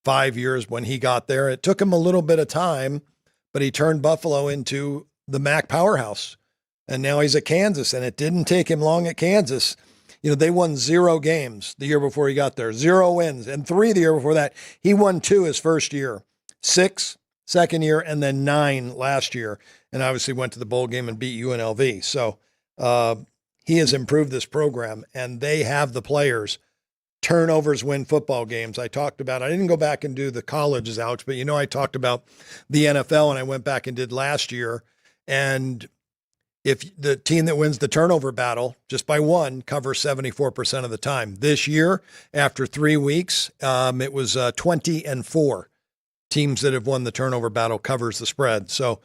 5 years when he got there. It took him a little bit of time, but he turned Buffalo into the MAC powerhouse. And now he's at Kansas, and it didn't take him long at Kansas. You know, they won 0 games the year before he got there, 0 wins, and 3 the year before that. He won 2 his first year, 6 second year, and then 9 last year. And obviously went to the bowl game and beat UNLV. So he has improved this program, and they have the players. Turnovers win football games. I didn't go back and do the colleges, Alex, but I talked about the NFL, and I went back and did last year. And if the team that wins the turnover battle just by 1 covers 74% of the time. This year, after 3 weeks, it was 20-4. Teams that have won the turnover battle covers the spread. So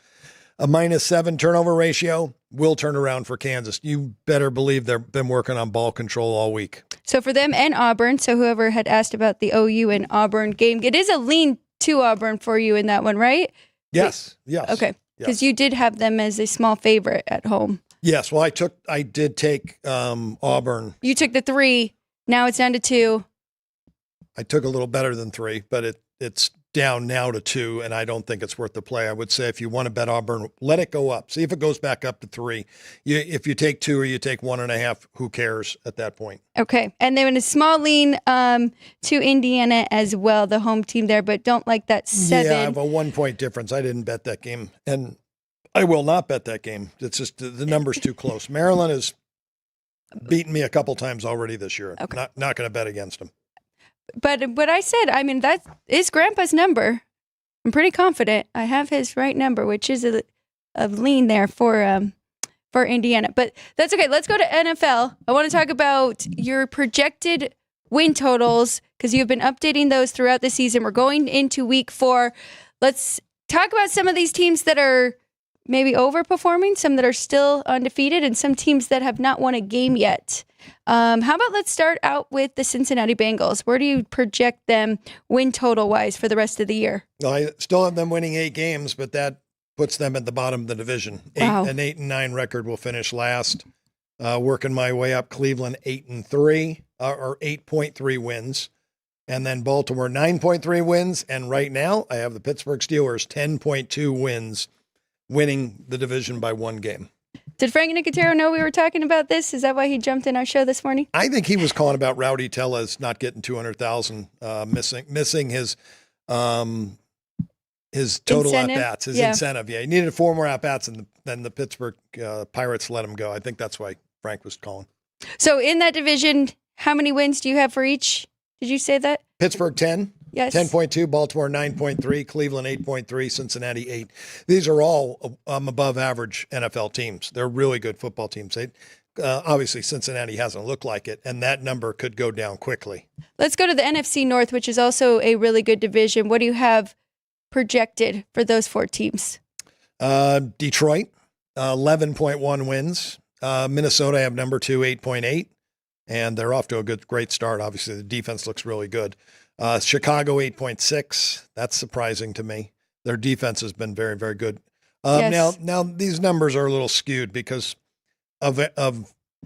a -7 turnover ratio will turn around for Kansas. You better believe they've been working on ball control all week. So for them and Auburn, so whoever had asked about the OU and Auburn game, it is a lean to Auburn for you in that one, right? Yes. Yes. Okay. Because you did have them as a small favorite at home. Yes. Well, I did take Auburn. You took the 3. Now it's down to 2. I took a little better than 3, but it's down now to 2, and I don't think it's worth the play. I would say if you want to bet Auburn, let it go up. See if it goes back up to 3. If you take 2 or you take 1.5, who cares at that point? Okay. And then a small lean to Indiana as well, the home team there, but don't like that 7. Yeah, I have a 1-point difference. I didn't bet that game, and I will not bet that game. It's just the number's too close. Maryland has beaten me a couple times already this year. Okay. Not going to bet against them. But what I said, I mean, that is Grandpa's number. I'm pretty confident I have his right number, which is a lean there for Indiana. But that's okay. Let's go to NFL. I want to talk about your projected win totals because you've been updating those throughout the season. We're going into week 4. Let's talk about some of these teams that are maybe overperforming, some that are still undefeated, and some teams that have not won a game yet. How about let's start out with the Cincinnati Bengals. Where do you project them win total-wise for the rest of the year? Well, I still have them winning 8 games, but that puts them at the bottom of the division. Wow. An 8-9 record will finish last. Working my way up, Cleveland 8-3 or 8.3 wins. And then Baltimore 9.3 wins. And right now I have the Pittsburgh Steelers 10.2 wins, winning the division by 1 game. Did Frank Nicotero know we were talking about this? Is that why he jumped in our show this morning? I think he was calling about Rowdy Tellez not getting 200,000, missing his total Incentive? at bats, his Yeah. incentive. Yeah, he needed 4 more at bats, and then the Pittsburgh Pirates let him go. I think that's why Frank was calling. So in that division, how many wins do you have for each? Did you say that? Pittsburgh 10. Yes. 10.2, Baltimore 9.3, Cleveland 8.3, Cincinnati 8. These are all above average NFL teams. They're really good football teams. Obviously, Cincinnati hasn't looked like it, and that number could go down quickly. Let's go to the NFC North, which is also a really good division. What do you have projected for those 4 teams? Detroit, 11.1 wins. Minnesota, I have number 2, 8.8, and they're off to a great start. Obviously, the defense looks really good. Chicago 8.6. That's surprising to me. Their defense has been very, very good. Yes. Now these numbers are a little skewed because of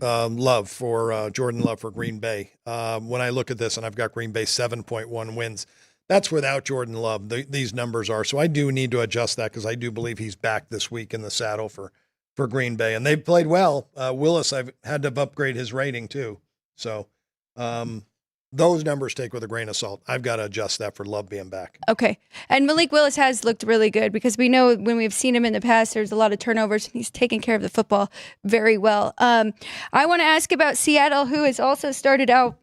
love for Jordan Love for Green Bay. When I look at this, and I've got Green Bay 7.1 wins, that's without Jordan Love. These numbers are. So I do need to adjust that because I do believe he's back this week in the saddle for Green Bay, and they've played well. Willis, I've had to upgrade his rating too. So. Those numbers take with a grain of salt. I've got to adjust that for Love being back. Okay. And Malik Willis has looked really good because we know when we've seen him in the past, there's a lot of turnovers. He's taken care of the football very well. I want to ask about Seattle, who has also started out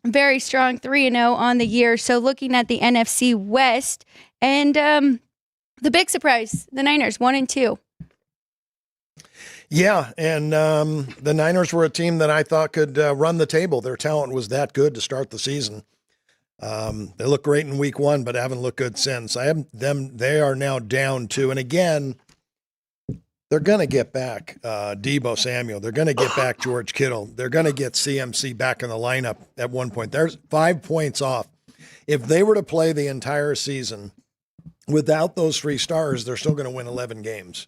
very strong, 3-0 on the year. So looking at the NFC West and the big surprise, the Niners, 1-2. Yeah, and the Niners were a team that I thought could run the table. Their talent was that good to start the season. They looked great in week 1, but haven't looked good since. I have them. They are now down 2. And again, they're going to get back Deebo Samuel. They're going to get back George Kittle. They're going to get CMC back in the lineup at one point. There's 5 points off. If they were to play the entire season without those 3 stars, they're still going to win 11 games.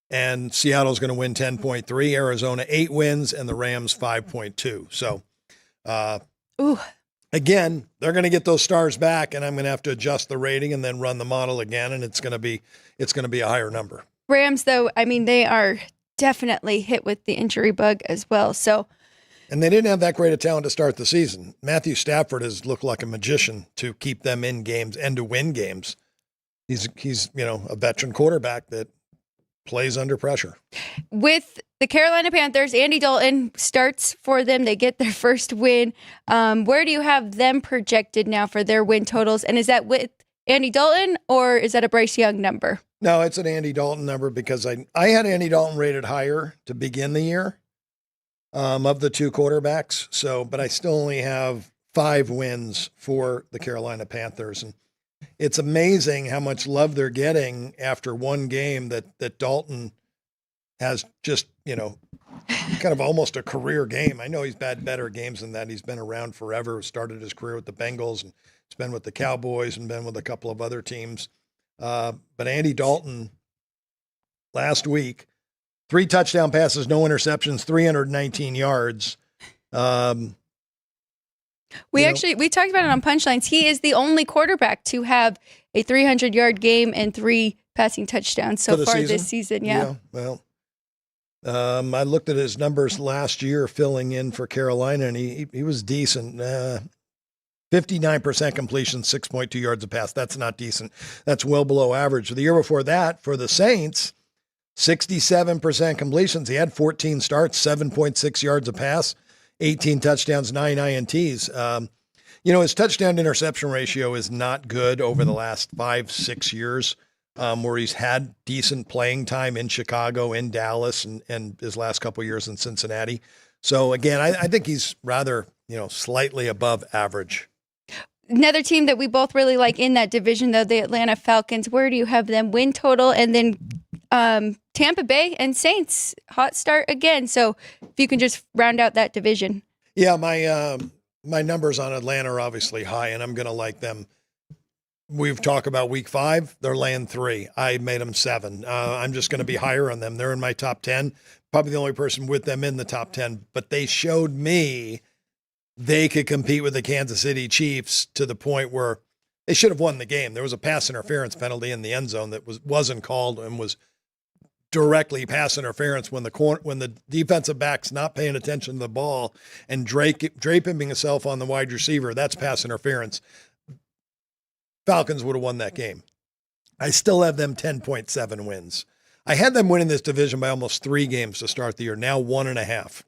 And Seattle's going to win 10.3, Arizona 8 wins, and the Rams 5.2. So, again, they're going to get those stars back, and I'm going to have to adjust the rating and then run the model again, and it's going to be a higher number. Rams, though, I mean, they are definitely hit with the injury bug as well. So, and they didn't have that great a talent to start the season. Matthew Stafford has looked like a magician to keep them in games and to win games. He's a veteran quarterback that plays under pressure. With the Carolina Panthers, Andy Dalton starts for them. They get their first win. Where do you have them projected now for their win totals? And is that with Andy Dalton or is that a Bryce Young number? No, it's an Andy Dalton number because I had Andy Dalton rated higher to begin the year of the 2 quarterbacks. So, but I still only have 5 wins for the Carolina Panthers. And it's amazing how much love they're getting after one game that Dalton has just, kind of almost a career game. I know he's had better games than that. He's been around forever, started his career with the Bengals and he's been with the Cowboys and been with a couple of other teams. But Andy Dalton last week, 3 touchdown passes, no interceptions, 319 yards. We talked about it on Punchlines. He is the only quarterback to have a 300-yard game and 3 passing touchdowns so far this season. Yeah. Well, I looked at his numbers last year filling in for Carolina, and he was decent. 59% completion, 6.2 yards a pass. That's not decent. That's well below average. The year before that, for the Saints, 67% completions. He had 14 starts, 7.6 yards a pass. 18 touchdowns, 9 INTs. His touchdown interception ratio is not good over the last 5-6 years, where he's had decent playing time in Chicago, in Dallas, and his last couple of years in Cincinnati. So again, I think he's rather, slightly above average. Another team that we both really like in that division, though, the Atlanta Falcons. Where do you have them win total? And then Tampa Bay and Saints, hot start again. So if you can just round out that division. Yeah, my numbers on Atlanta are obviously high, and I'm going to like them. We've talked about week 5. They're laying 3. I made them 7. I'm just going to be higher on them. They're in my top 10. Probably the only person with them in the top 10. But they showed me they could compete with the Kansas City Chiefs to the point where they should have won the game. There was a pass interference penalty in the end zone that wasn't called and was directly pass interference when the defensive back's not paying attention to the ball and draping himself on the wide receiver. That's pass interference. Falcons would have won that game. I still have them 10.7 wins. I had them winning this division by almost 3 games to start the year. Now 1.5.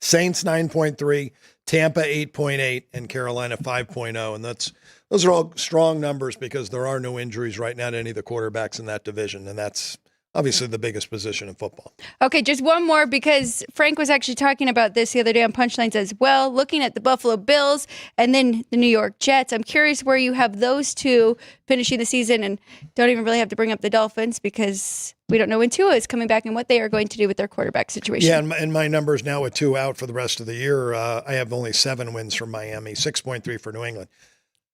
Saints 9.3, Tampa 8.8, and Carolina 5.0. And those are all strong numbers because there are no injuries right now to any of the quarterbacks in that division. And that's obviously the biggest position in football. Okay, just one more because Frank was actually talking about this the other day on Punchlines as well, looking at the Buffalo Bills and then the New York Jets. I'm curious where you have those two finishing the season, and don't even really have to bring up the Dolphins because we don't know when Tua is coming back and what they are going to do with their quarterback situation. Yeah, and my numbers now with 2 out for the rest of the year, I have only 7 wins from Miami, 6.3 for New England.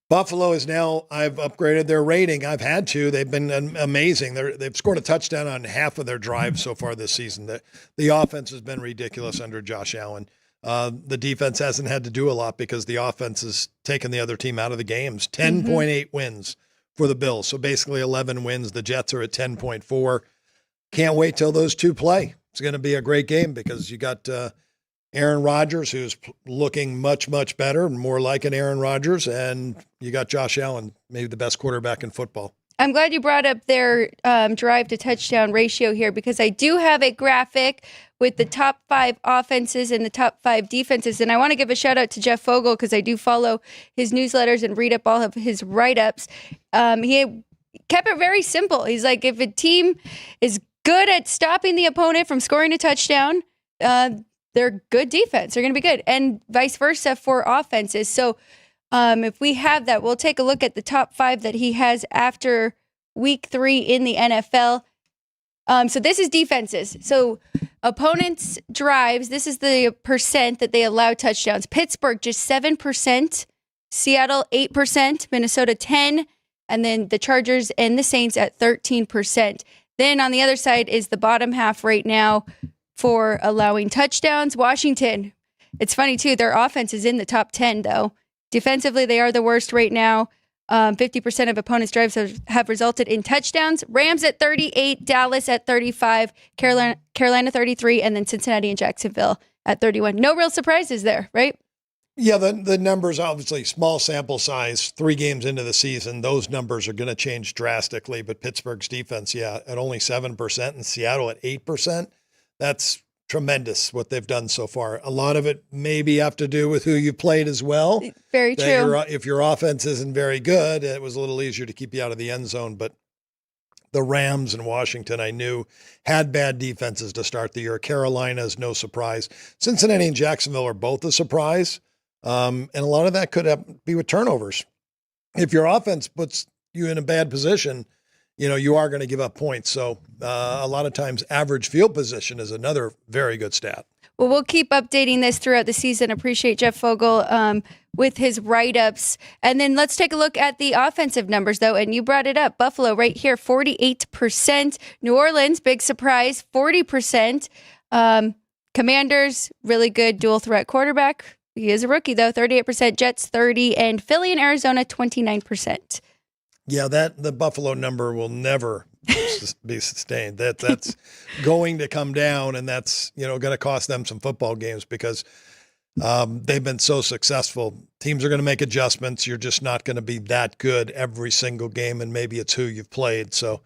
Buffalo is now, I've upgraded their rating. I've had to. They've been amazing. They've scored a touchdown on half of their drives so far this season. The offense has been ridiculous under Josh Allen. The defense hasn't had to do a lot because the offense has taken the other team out of the games. 10.8 wins for the Bills. So basically 11 wins. The Jets are at 10.4. Can't wait till those two play. It's going to be a great game because you got Aaron Rodgers, who's looking much, much better and more like an Aaron Rodgers. And you got Josh Allen, maybe the best quarterback in football. I'm glad you brought up their drive to touchdown ratio here because I do have a graphic with the top 5 offenses and the top 5 defenses. And I want to give a shout out to Jeff Fogel because I do follow his newsletters and read up all of his write-ups. He kept it very simple. He's like, if a team is good at stopping the opponent from scoring a touchdown, they're good defense. They're going to be good. And vice versa for offenses. So if we have that, we'll take a look at the top 5 that he has after week 3 in the NFL. So this is defenses. So opponents' drives, this is the percent that they allow touchdowns. Pittsburgh, just 7%. Seattle, 8%. Minnesota, 10%. And then the Chargers and the Saints at 13%. Then on the other side is the bottom half right now for allowing touchdowns. Washington, it's funny too, their offense is in the top 10 though. Defensively, they are the worst right now. 50% of opponents' drives have resulted in touchdowns. Rams at 38, Dallas at 35, Carolina 33, and then Cincinnati and Jacksonville at 31. No real surprises there, right? Yeah, the numbers, obviously, small sample size, 3 games into the season, those numbers are going to change drastically. But Pittsburgh's defense, yeah, at only 7% and Seattle at 8%. That's tremendous what they've done so far. A lot of it maybe have to do with who you played as well. Very true. If your offense isn't very good, it was a little easier to keep you out of the end zone. But the Rams and Washington, I knew, had bad defenses to start the year. Carolina is no surprise. Cincinnati and Jacksonville are both a surprise. And a lot of that could be with turnovers. If your offense puts you in a bad position, you are going to give up points. So a lot of times average field position is another very good stat. Well, we'll keep updating this throughout the season. Appreciate Jeff Fogel with his write-ups. And then let's take a look at the offensive numbers, though. And you brought it up. Buffalo right here, 48%. New Orleans, big surprise, 40%. Commanders, really good dual threat quarterback. He is a rookie, though, 38%. Jets, 30%. And Philly and Arizona, 29%. Yeah, the Buffalo number will never be sustained. That's going to come down, and that's going to cost them some football games because they've been so successful. Teams are going to make adjustments. You're just not going to be that good every single game, and maybe it's who you've played. So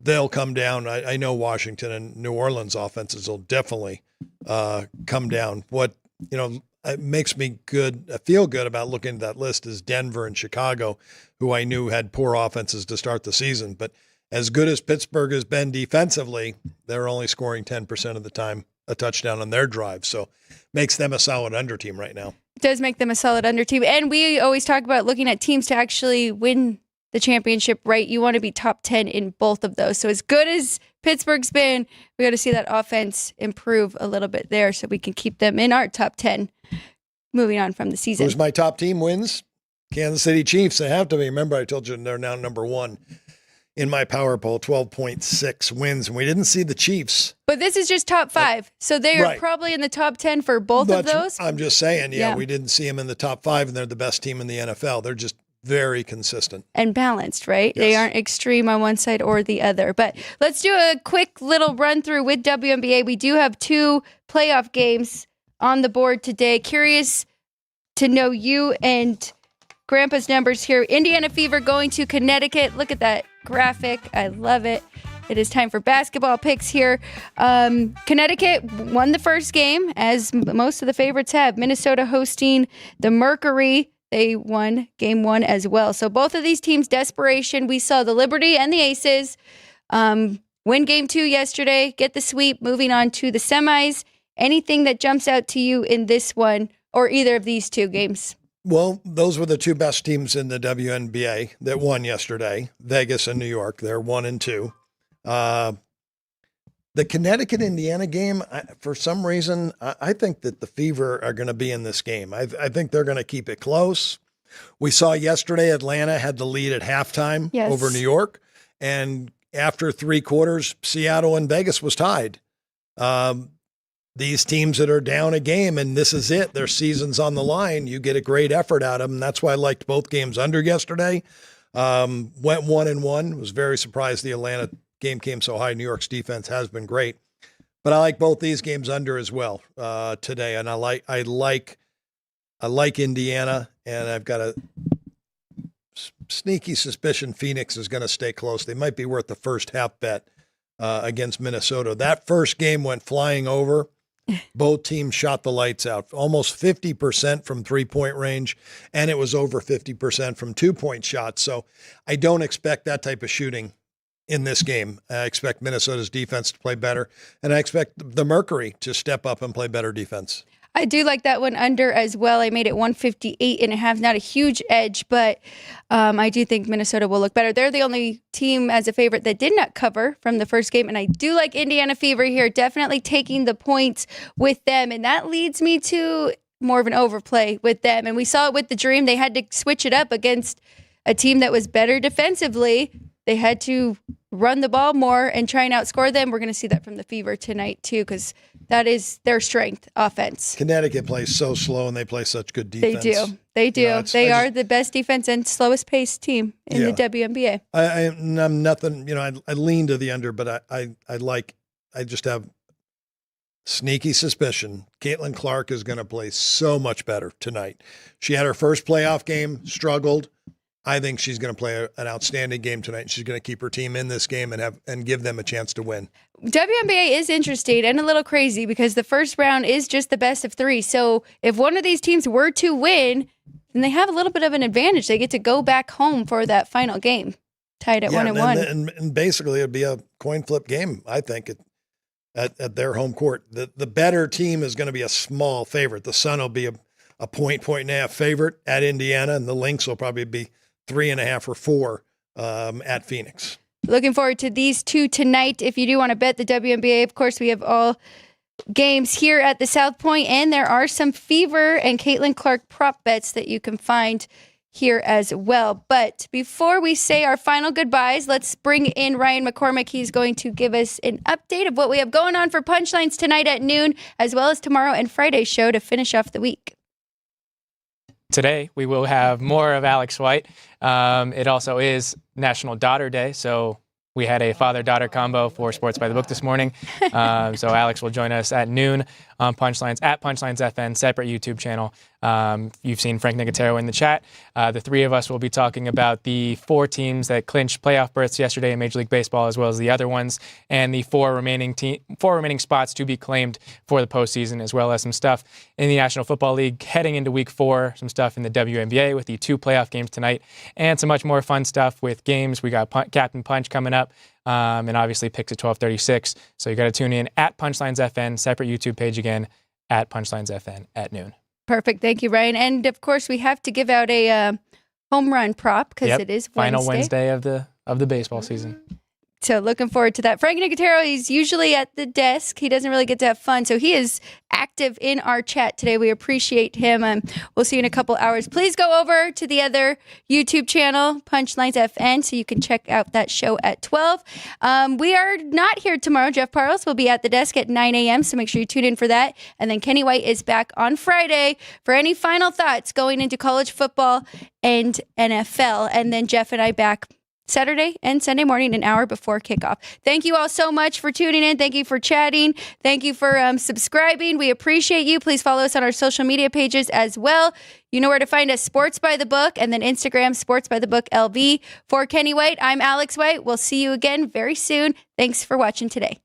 they'll come down. I know Washington and New Orleans offenses will definitely come down. What it makes me feel good about looking at that list is Denver and Chicago, who I knew had poor offenses to start the season. But as good as Pittsburgh has been defensively, they're only scoring 10% of the time a touchdown on their drive. So makes them a solid under team right now. It does make them a solid under team. And we always talk about looking at teams to actually win the championship, right? You want to be top 10 in both of those. So as good as Pittsburgh's been, we got to see that offense improve a little bit there so we can keep them in our top 10 moving on from the season. Who's my top team wins? Kansas City Chiefs. They have to be. Remember, I told you they're now number 1 in my power poll, 12.6 wins. And we didn't see the Chiefs. But this is just top 5. So they are probably in the top 10 for both of those. I'm just saying, we didn't see them in the top 5, and they're the best team in the NFL. very consistent. And balanced, right? Yes. They aren't extreme on one side or the other. But let's do a quick little run through with WNBA. We do have 2 playoff games on the board today. Curious to know you and Grandpa's numbers here. Indiana Fever going to Connecticut. Look at that graphic. I love it. It is time for basketball picks here. Connecticut won the first game, as most of the favorites have. Minnesota hosting the Mercury. They won game 1 as well. So both of these teams, desperation. We saw the Liberty and the Aces win game 2 yesterday, get the sweep, moving on to the semis. Anything that jumps out to you in this one or either of these 2 games? Well, those were the 2 best teams in the WNBA that won yesterday, Vegas and New York. They're 1 and 2. The Connecticut-Indiana game, for some reason, I think that the Fever are going to be in this game. I think they're going to keep it close. We saw yesterday Atlanta had the lead at halftime over New York. And after 3 quarters, Seattle and Vegas was tied. These teams that are down a game, and this is it, their season's on the line, you get a great effort out of them. That's why I liked both games under yesterday. Went 1-1. Was very surprised the Atlanta game came so high. New York's defense has been great. But I like both these games under as well today. And I like Indiana, and I've got a sneaky suspicion Phoenix is going to stay close. They might be worth the first half bet against Minnesota. That first game went flying over. Both teams shot the lights out, almost 50% from 3-point range, and it was over 50% from 2-point shots. So I don't expect that type of shooting in this game. I expect Minnesota's defense to play better, and I expect the Mercury to step up and play better defense. I do like that one under as well. I made it 158.5. Not a huge edge, but I do think Minnesota will look better. They're the only team as a favorite that did not cover from the first game, and I do like Indiana Fever here. Definitely taking the points with them, and that leads me to more of an overplay with them. And we saw it with the Dream. They had to switch it up against a team that was better defensively. They had to run the ball more and try and outscore them. We're going to see that from the Fever tonight, too, because that is their strength, offense. Connecticut plays so slow, and they play such good defense. They do. You know, they are the best defense and slowest paced team in the WNBA. I'm nothing, I lean to the under, but I just have sneaky suspicion Caitlin Clark is going to play so much better tonight. She had her first playoff game, struggled. I think she's going to play an outstanding game tonight, and she's going to keep her team in this game and give them a chance to win. WNBA is interesting and a little crazy because the first round is just the best of 3. So if one of these teams were to win, then they have a little bit of an advantage. They get to go back home for that final game, tied at 1-1. And basically it'd be a coin flip game, I think, at their home court. The better team is going to be a small favorite. The Sun will be a point and a half favorite at Indiana, and the Lynx will probably be 3.5 or 4 at Phoenix. Looking forward to these 2 tonight. If you do want to bet the WNBA, of course, we have all games here at the South Point, and there are some Fever and Caitlin Clark prop bets that you can find here as well. But before we say our final goodbyes, let's bring in Ryan McCormick. He's going to give us an update of what we have going on for Punchlines tonight at noon, as well as tomorrow and Friday's show to finish off the week. Today, we will have more of Alex White. It also is National Daughter Day, so we had a father-daughter combo for Sports by the Book this morning. So Alex will join us at noon on Punchlines, at Punchlines FN, separate YouTube channel. You've seen Frank Nicotero in the chat. The 3 of us will be talking about the 4 teams that clinched playoff berths yesterday in Major League Baseball, as well as the other ones, and the 4 remaining spots to be claimed for the postseason, as well as some stuff in the National Football League heading into Week 4, some stuff in the WNBA with the 2 playoff games tonight, and some much more fun stuff with games. We got Captain Punch coming up. And obviously picks at 12:36. So you got to tune in at Punchlines FN, separate YouTube page again, at Punchlines FN at noon. Perfect. Thank you, Ryan. And of course, we have to give out a home run prop because it is Wednesday. Final Wednesday of the baseball season. So looking forward to that. Frank Nicotero, he's usually at the desk. He doesn't really get to have fun. So he is active in our chat today. We appreciate him. We'll see you in a couple hours. Please go over to the other YouTube channel, Punchlines FN, so you can check out that show at 12. We are not here tomorrow. Jeff Parles will be at the desk at 9 a.m., so make sure you tune in for that. And then Kenny White is back on Friday for any final thoughts going into college football and NFL. And then Jeff and I back Saturday and Sunday morning, an hour before kickoff. Thank you all so much for tuning in. Thank you for chatting. Thank you for subscribing. We appreciate you. Please follow us on our social media pages as well. You know where to find us, Sports by the Book, and then Instagram, Sports by the Book LV. For Kenny White, I'm Alex White. We'll see you again very soon. Thanks for watching today.